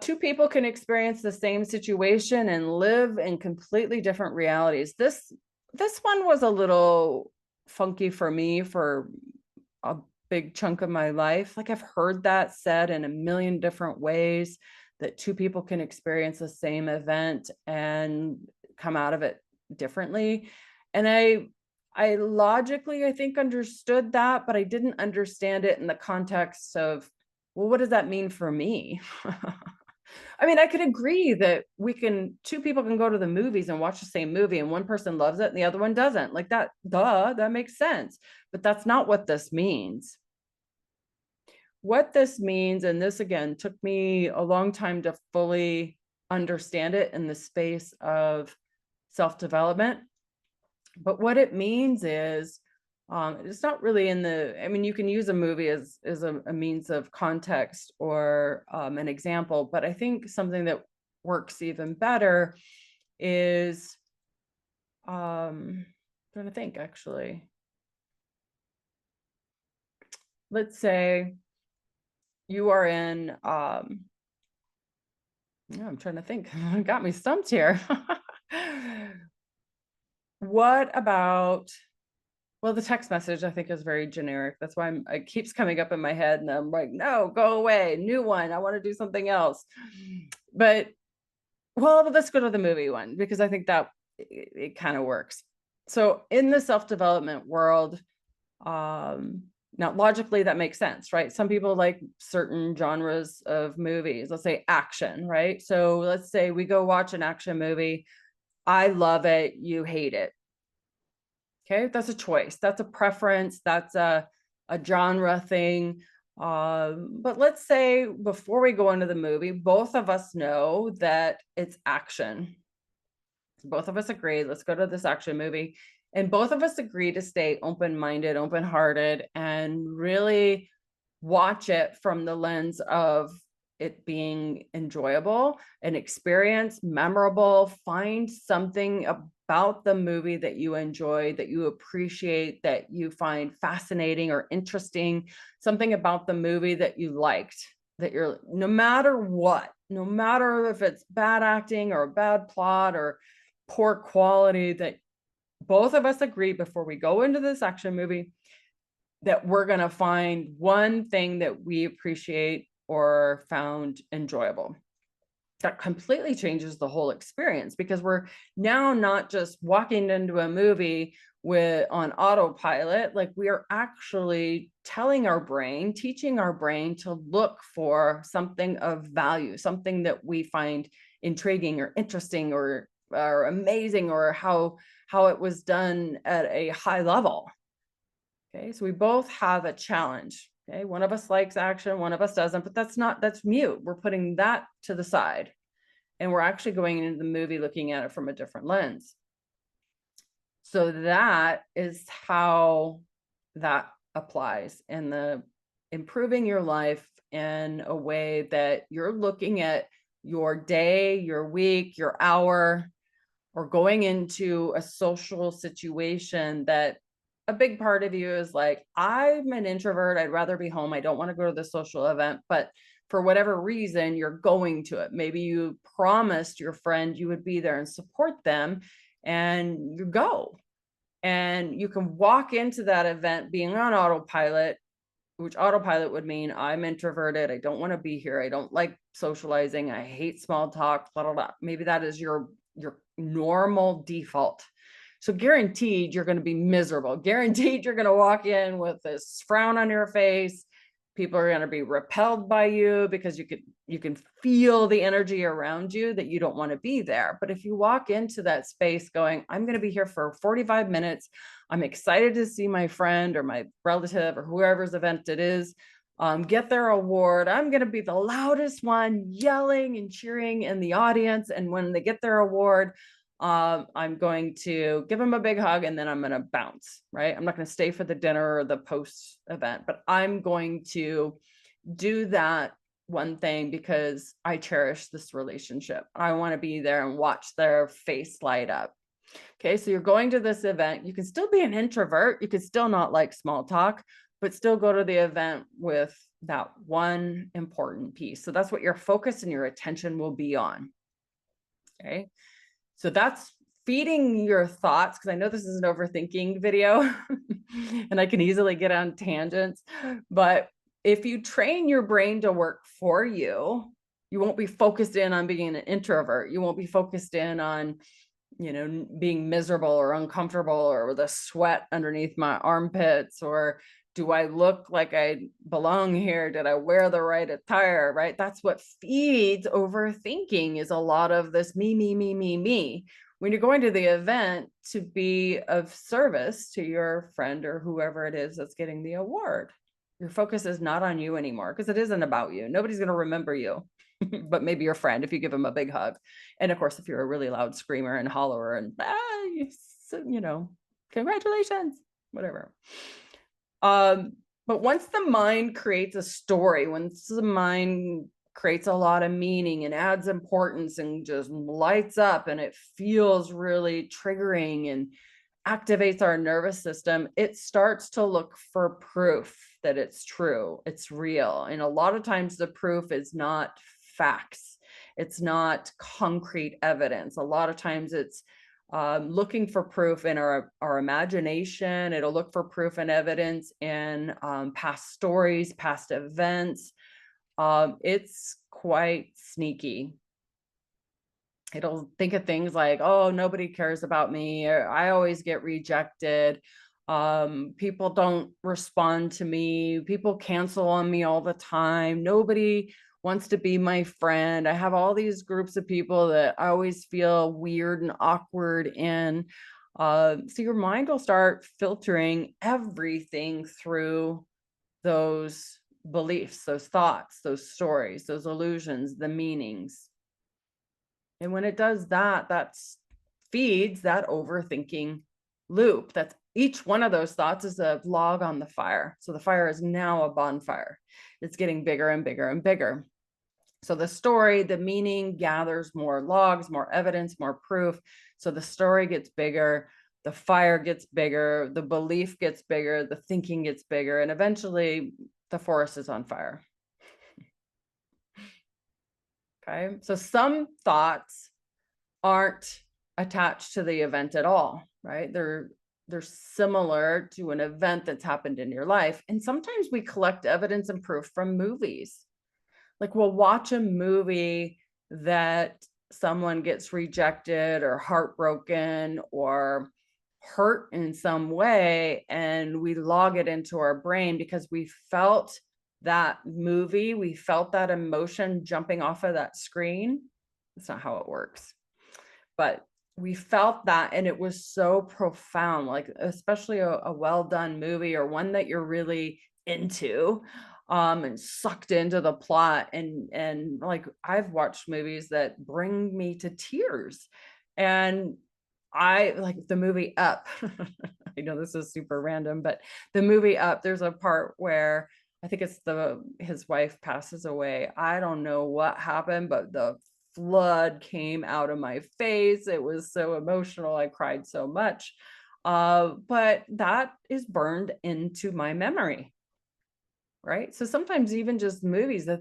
Two people can experience the same situation and live in completely different realities. This one was a little funky for me for a big chunk of my life. Like, I've heard that said in a million different ways, that two people can experience the same event and come out of it differently. And I logically, I think, understood that, but I didn't understand it in the context of, well, what does that mean for me? I mean, I could agree that two people can go to the movies and watch the same movie and one person loves it and the other one doesn't. Like that, duh, that makes sense. But that's not what this means. What this means, and this again took me a long time to fully understand it in the space of self-development. But what it means is, it's not really I mean, you can use a movie as a means of context or an example, but I think something that works even better is, I'm trying to think actually. Let's say you are in, I'm trying to think, got me stumped here. What about, well, the text message I think is very generic. That's why it keeps coming up in my head and I'm like, no, go away, new one. I want to do something else. But, well, let's go to the movie one, because I think that it kind of works. So in the self-development world, now logically that makes sense, right? Some people like certain genres of movies, let's say action, right? So let's say we go watch an action movie. I love it, you hate it. Okay, that's a choice. That's a preference. That's a genre thing. But let's say before we go into the movie, both of us know that it's action. Both of us agree, let's go to this action movie. And both of us agree to stay open-minded, open-hearted, and really watch it from the lens of it being enjoyable, an experience, memorable. Find something about the movie that you enjoy, that you appreciate, that you find fascinating or interesting, something about the movie that you liked, that you're, no matter what, no matter if it's bad acting or a bad plot or poor quality, that both of us agree before we go into this action movie that we're going to find one thing that we appreciate or found enjoyable. That completely changes the whole experience, because we're now not just walking into a movie on autopilot. Like, we are actually telling our brain, teaching our brain to look for something of value, something that we find intriguing or interesting or amazing, or how it was done at a high level. Okay, so we both have a challenge. Okay, one of us likes action, one of us doesn't, but that's mute. We're putting that to the side, and we're actually going into the movie looking at it from a different lens. So that is how that applies in the improving your life in a way that you're looking at your day, your week, your hour, or going into a social situation that a big part of you is like, I'm an introvert, I'd rather be home, I don't want to go to the social event, but for whatever reason, you're going to it. Maybe you promised your friend you would be there and support them, and you go. And you can walk into that event being on autopilot, which autopilot would mean I'm introverted. I don't want to be here. I don't like socializing. I hate small talk, blah, blah, blah. Maybe that is your normal default. So guaranteed you're going to be miserable. Guaranteed you're going to walk in with this frown on your face. People are going to be repelled by you because you can feel the energy around you that you don't want to be there. But if you walk into that space going, I'm going to be here for 45 minutes. I'm excited to see my friend or my relative or whoever's event it is get their award. I'm going to be the loudest one yelling and cheering in the audience. And when they get their award, I'm going to give them a big hug and then I'm going to bounce, right? I'm not going to stay for the dinner or the post event, but I'm going to do that one thing because I cherish this relationship. I want to be there and watch their face light up. Okay, so you're going to this event. You can still be an introvert. You could still not like small talk, but still go to the event with that one important piece. So that's what your focus and your attention will be on. Okay, so that's feeding your thoughts, because I know this is an overthinking video and I can easily get on tangents, but if you train your brain to work for you, you won't be focused in on being an introvert. You won't be focused in on, being miserable or uncomfortable or the sweat underneath my armpits, or do I look like I belong here? Did I wear the right attire? Right? That's what feeds overthinking, is a lot of this me, me, me, me, me. When you're going to the event to be of service to your friend or whoever it is that's getting the award, your focus is not on you anymore, because it isn't about you. Nobody's going to remember you. But maybe your friend, if you give them a big hug. And of course, if you're a really loud screamer and hollerer and congratulations, whatever. But once the mind creates a story, once the mind creates a lot of meaning and adds importance and just lights up and it feels really triggering and activates our nervous system, it starts to look for proof that it's true, it's real. And a lot of times the proof is not facts, it's not concrete evidence. A lot of times it's looking for proof in our imagination. It'll look for proof and evidence in past stories, past events. It's quite sneaky. It'll think of things like, oh, nobody cares about me, or I always get rejected. People don't respond to me. People cancel on me all the time. Nobody wants to be my friend. I have all these groups of people that I always feel weird and awkward in. So your mind will start filtering everything through those beliefs, those thoughts, those stories, those illusions, the meanings. And when it does that, feeds that overthinking loop. That's each one of those thoughts is a log on the fire. So the fire is now a bonfire. It's getting bigger and bigger and bigger. So the story, the meaning gathers more logs, more evidence, more proof. So the story gets bigger, the fire gets bigger, the belief gets bigger, the thinking gets bigger, and eventually the forest is on fire. Okay, so some thoughts aren't attached to the event at all, right? They're similar to an event that's happened in your life. And sometimes we collect evidence and proof from movies. Like we'll watch a movie that someone gets rejected or heartbroken or hurt in some way, and we log it into our brain because we felt that movie, we felt that emotion jumping off of that screen. That's not how it works. But we felt that, and it was so profound, like especially a well-done movie or one that you're really into and sucked into the plot. And like I've watched movies that bring me to tears. And I like the movie Up. I know this is super random, but the movie Up, there's a part where I think it's his wife passes away. I don't know what happened, but the flood came out of my face. It was so emotional. I cried so much. But that is burned into my memory, right? So sometimes even just movies that,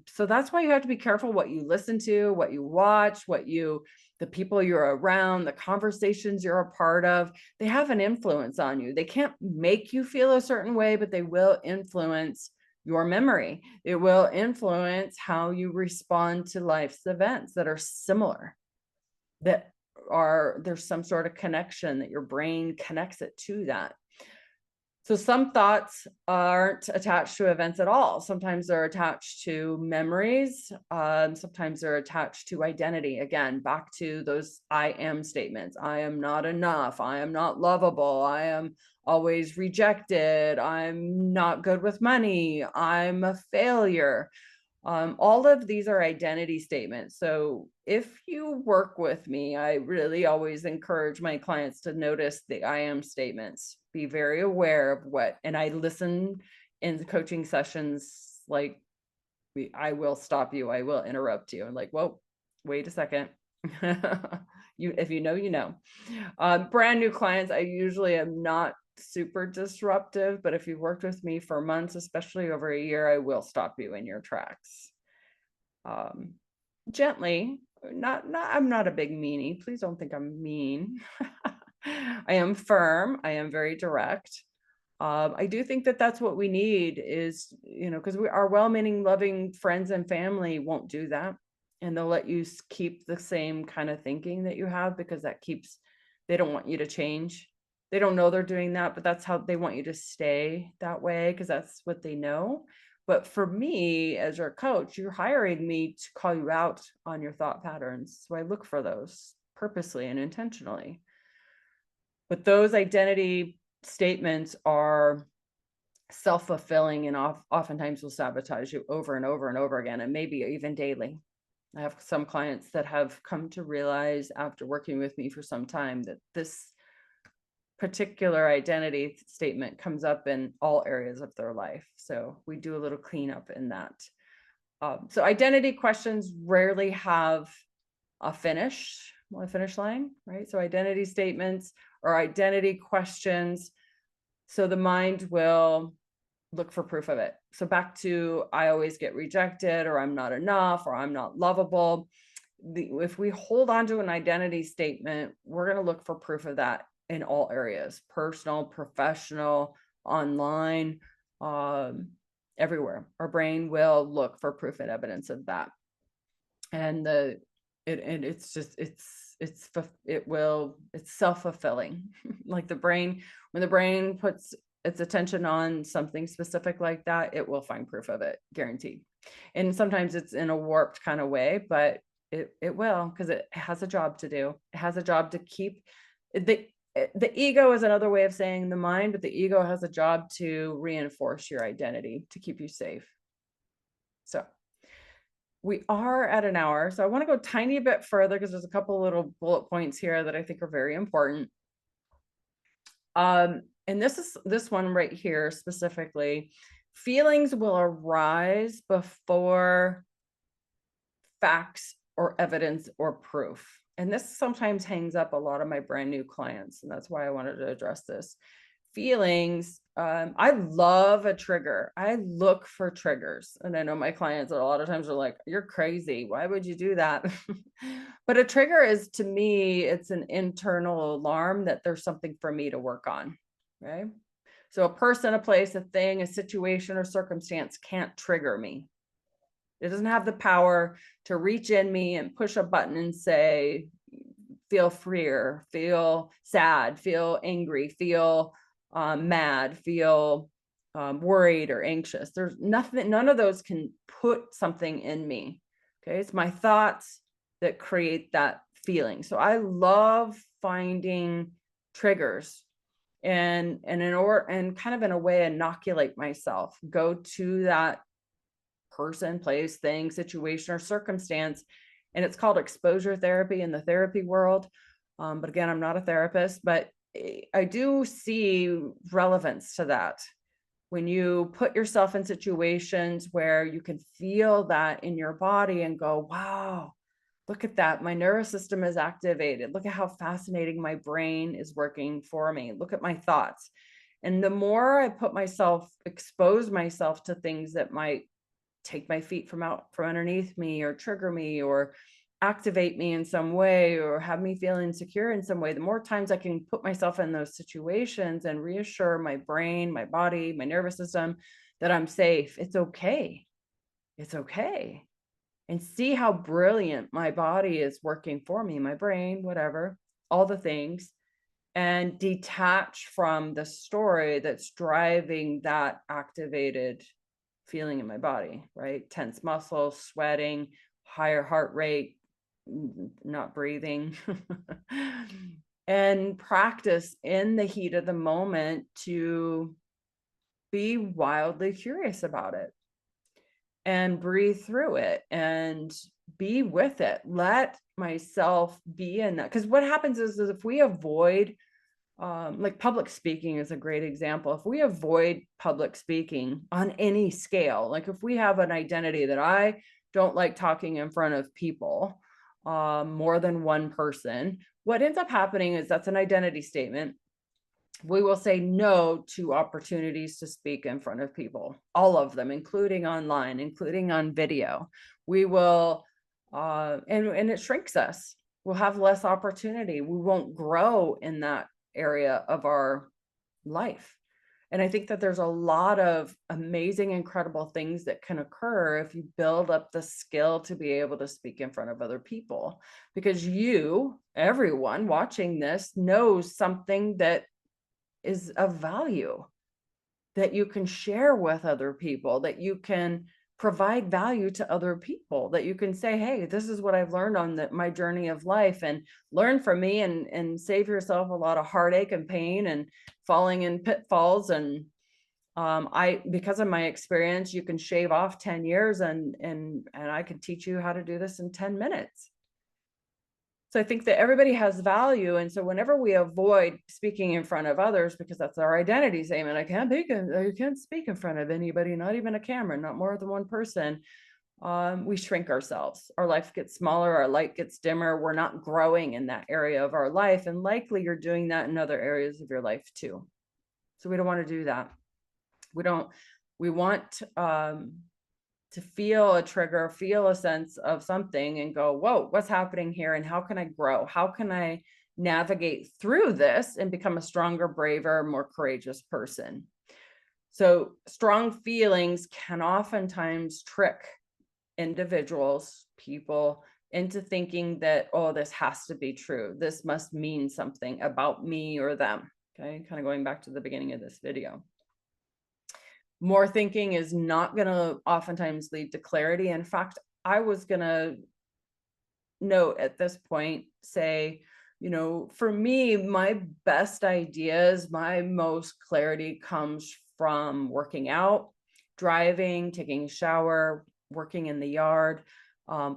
so that's why you have to be careful what you listen to, what you watch, the people you're around, the conversations you're a part of. They have an influence on you. They can't make you feel a certain way, but they will influence your memory. It will influence how you respond to life's events that are similar, that there's some sort of connection that your brain connects it to that. So some thoughts aren't attached to events at all. Sometimes they're attached to memories. Sometimes they're attached to identity. Again, back to those I am statements. I am not enough. I am not lovable. I am always rejected. I'm not good with money. I'm a failure. All of these are identity statements. So if you work with me, I really always encourage my clients to notice the I am statements, be very aware of and I listen in the coaching sessions, like I will stop you, I will interrupt you. I'm like, whoa, wait a second. If you know, you know. Brand new clients, I usually am not super disruptive, but if you've worked with me for months, especially over a year, I will stop you in your tracks. Gently, I'm not a big meanie. Please don't think I'm mean. I am firm. I am very direct. I do think that that's what we need is, because our well-meaning, loving friends and family won't do that. And they'll let you keep the same kind of thinking that you have because they don't want you to change. They don't know they're doing that, but that's how they want you to stay that way because that's what they know. But for me, as your coach, you're hiring me to call you out on your thought patterns. So I look for those purposely and intentionally. But those identity statements are self-fulfilling and oftentimes will sabotage you over and over and over again, and maybe even daily. I have some clients that have come to realize after working with me for some time that this particular identity statement comes up in all areas of their life. So we do a little cleanup in that. So identity questions rarely have a finish line, right? So identity statements or identity questions. So the mind will look for proof of it. So back to, I always get rejected, or I'm not enough, or I'm not lovable. If we hold on to an identity statement, we're going to look for proof of that in all areas, personal, professional, online, everywhere. Our brain will look for proof and evidence of that. And it's self-fulfilling. Like when the brain puts its attention on something specific like that, it will find proof of it, guaranteed. And sometimes it's in a warped kind of way, but it will, because it has a job to do. It has a job to keep the ego is another way of saying the mind, but the ego has a job to reinforce your identity, to keep you safe. So we are at an hour, so I want to go tiny bit further because there's a couple little bullet points here that I think are very important. And this one right here specifically, feelings will arise before facts or evidence or proof. And this sometimes hangs up a lot of my brand new clients, and that's why I wanted to address this. Feelings, I love a trigger. I look for triggers. And I know my clients a lot of times are like, you're crazy. Why would you do that? But a trigger is, to me, it's an internal alarm that there's something for me to work on, right? So a person, a place, a thing, a situation, or circumstance can't trigger me. It doesn't have the power to reach in me and push a button and say, feel freer, feel sad, feel angry, feel mad, feel worried or anxious. There's nothing, none of those can put something in me. Okay. It's my thoughts that create that feeling. So I love finding triggers and kind of in a way inoculate myself, go to that person, place, thing, situation, or circumstance. And it's called exposure therapy in the therapy world. But again, I'm not a therapist, but I do see relevance to that. When you put yourself in situations where you can feel that in your body and go, wow, look at that. My nervous system is activated. Look at how fascinating my brain is working for me. Look at my thoughts. And the more I expose myself to things that might take my feet from underneath me, or trigger me, or activate me in some way, or have me feel insecure in some way, the more times I can put myself in those situations and reassure my brain, my body, my nervous system that I'm safe. It's okay. It's okay. And see how brilliant my body is working for me, my brain, whatever, all the things, and detach from the story that's driving that activated feeling in my body, right? Tense muscles, sweating, higher heart rate, not breathing. And practice in the heat of the moment to be wildly curious about it and breathe through it and be with it. Let myself be in that. Because what happens is if we avoid, like public speaking is a great example. If we avoid public speaking on any scale, like if we have an identity that I don't like talking in front of people, more than one person, what ends up happening is that's an identity statement. We will say no to opportunities to speak in front of people, all of them, including online, including on video. We will, and it shrinks us. We'll have less opportunity. We won't grow in that area of our life. And I think that there's a lot of amazing, incredible things that can occur if you build up the skill to be able to speak in front of other people, because everyone watching this knows something that is of value that you can share with other people, that you can provide value to other people, that you can say, hey, this is what I've learned on my journey of life, and learn from me, and save yourself a lot of heartache and pain and falling in pitfalls. And because of my experience, you can shave off 10 years and I can teach you how to do this in 10 minutes. So I think that everybody has value. And so whenever we avoid speaking in front of others, because that's our identity statement, I can't speak in front of anybody, not even a camera, not more than one person. We shrink ourselves. Our life gets smaller, our light gets dimmer. We're not growing in that area of our life. And likely you're doing that in other areas of your life too. So we don't want to do that. We want to feel a trigger, feel a sense of something and go, whoa, what's happening here? And how can I grow? How can I navigate through this and become a stronger, braver, more courageous person? So strong feelings can oftentimes trick individuals, people, into thinking that, oh, this has to be true. This must mean something about me or them. Okay, kind of going back to the beginning of this video. More thinking is not going to oftentimes lead to clarity. In fact, I was going to note at this point, say, for me, my best ideas, my most clarity comes from working out, driving, taking a shower, working in the yard,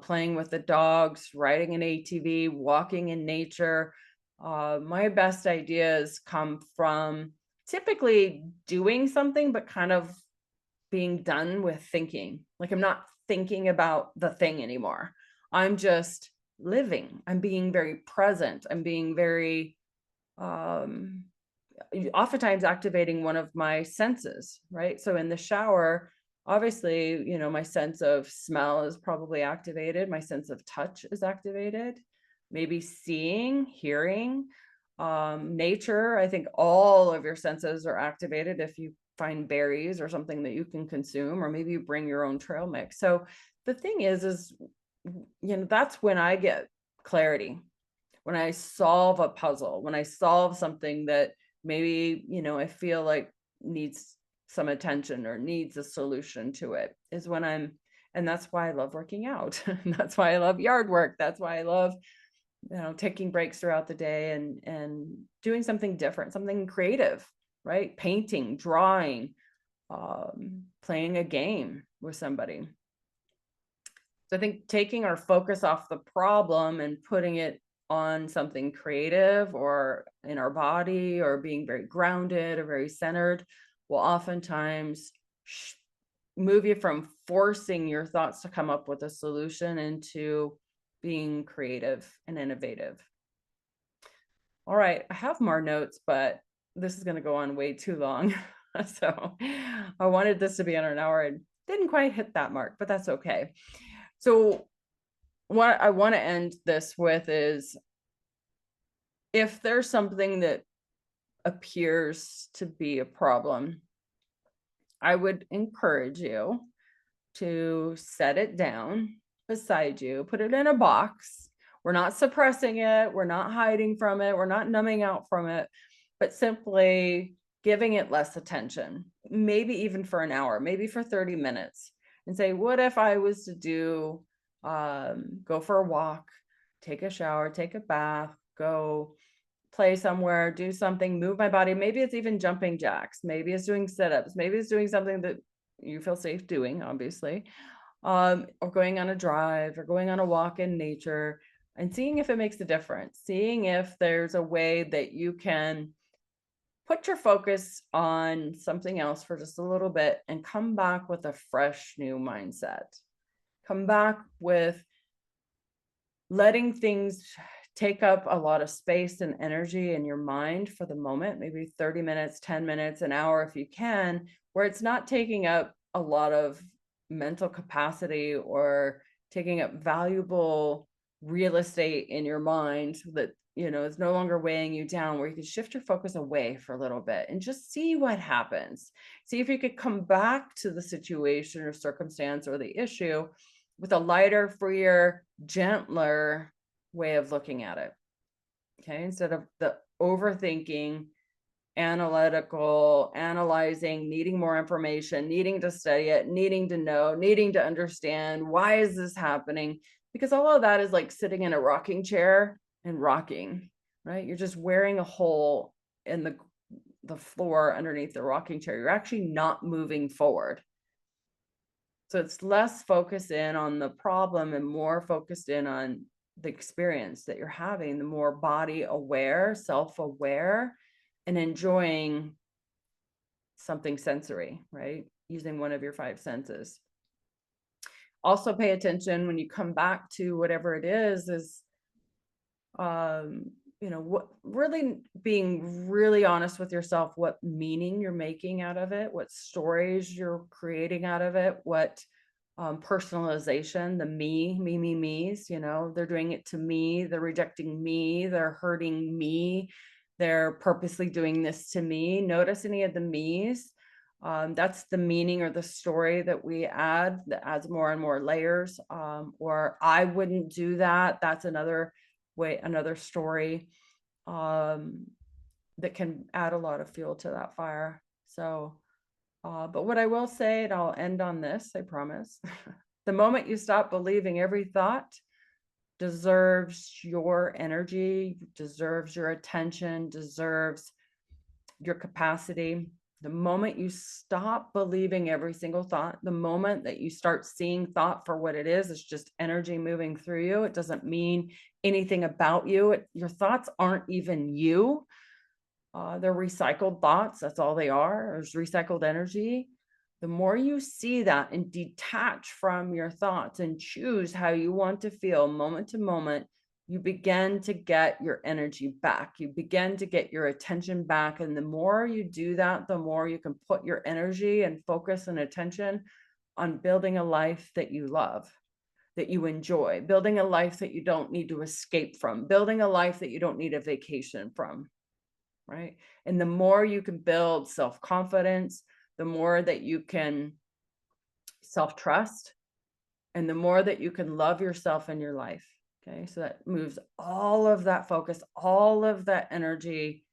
playing with the dogs, riding an ATV, walking in nature. My best ideas come from typically doing something, but kind of being done with thinking. Like I'm not thinking about the thing anymore. I'm just living. I'm being very present. I'm being very, oftentimes activating one of my senses, right? So in the shower, obviously, my sense of smell is probably activated. My sense of touch is activated. Maybe seeing, hearing, nature. I think all of your senses are activated if you find berries or something that you can consume, or maybe you bring your own trail mix. So the thing is, that's when I get clarity, when I solve a puzzle, when I solve something that maybe, I feel like needs some attention or needs a solution to it, is when and that's why I love working out. That's why I love yard work. That's why I love, taking breaks throughout the day and doing something different, something creative, right? Painting, drawing, playing a game with somebody. So I think taking our focus off the problem and putting it on something creative or in our body, or being very grounded or very centered, will oftentimes move you from forcing your thoughts to come up with a solution into being creative and innovative. All right, I have more notes, but this is going to go on way too long. So I wanted this to be under an hour and didn't quite hit that mark, but that's okay. So what I want to end this with is, if there's something that appears to be a problem, I would encourage you to set it down beside you, put it in a box. We're not suppressing it, we're not hiding from it, we're not numbing out from it, but simply giving it less attention, maybe even for an hour, maybe for 30 minutes, and say, what if I was to go for a walk, take a shower, take a bath, go play somewhere, do something, move my body. Maybe it's even jumping jacks. Maybe it's doing sit-ups. Maybe it's doing something that you feel safe doing, obviously. Or going on a drive or going on a walk in nature and seeing if it makes a difference, seeing if there's a way that you can put your focus on something else for just a little bit and come back with a fresh new mindset. Come back with letting things take up a lot of space and energy in your mind for the moment, maybe 30 minutes, 10 minutes, an hour if you can, where it's not taking up a lot of mental capacity or taking up valuable real estate in your mind that, is no longer weighing you down, where you can shift your focus away for a little bit and just see what happens. See if you could come back to the situation or circumstance or the issue with a lighter, freer, gentler way of looking at it. Okay. Instead of the overthinking, analytical, analyzing, needing more information, needing to study it, needing to know, needing to understand, why is this happening? Because all of that is like sitting in a rocking chair and rocking, right? You're just wearing a hole in the floor underneath the rocking chair. You're actually not moving forward. So it's less focused in on the problem and more focused in on the experience that you're having, the more body aware, self-aware, and enjoying something sensory, right? Using one of your five senses. Also pay attention when you come back to whatever it is what really being really honest with yourself, what meaning you're making out of it, what stories you're creating out of it, what personalization, the me's, they're doing it to me, they're rejecting me, they're hurting me, they're purposely doing this to me. Notice any of the me's. That's the meaning or the story that we add, that adds more and more layers. Or I wouldn't do that. That's another story that can add a lot of fuel to that fire. So, but what I will say, and I'll end on this, I promise, the moment you stop believing every thought deserves your energy, deserves your attention, deserves your capacity. The moment you stop believing every single thought, the moment that you start seeing thought for what it is, it's just energy moving through you. It doesn't mean anything about you. Your thoughts aren't even you. They're recycled thoughts. That's all they are. There's recycled energy. The more you see that and detach from your thoughts and choose how you want to feel moment to moment, you begin to get your energy back. You begin to get your attention back. And the more you do that, the more you can put your energy and focus and attention on building a life that you love, that you enjoy, building a life that you don't need to escape from, building a life that you don't need a vacation from, right? And the more you can build self-confidence, the more that you can self-trust, and the more that you can love yourself in your life. Okay, so that moves all of that focus, all of that energy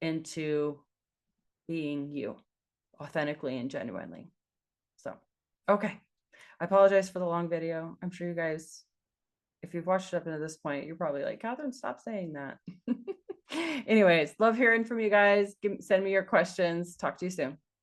into being you authentically and genuinely. So, okay. I apologize for the long video. I'm sure you guys, if you've watched it up into this point, you're probably like, Catherine, stop saying that. Anyways, love hearing from you guys. Send me your questions. Talk to you soon.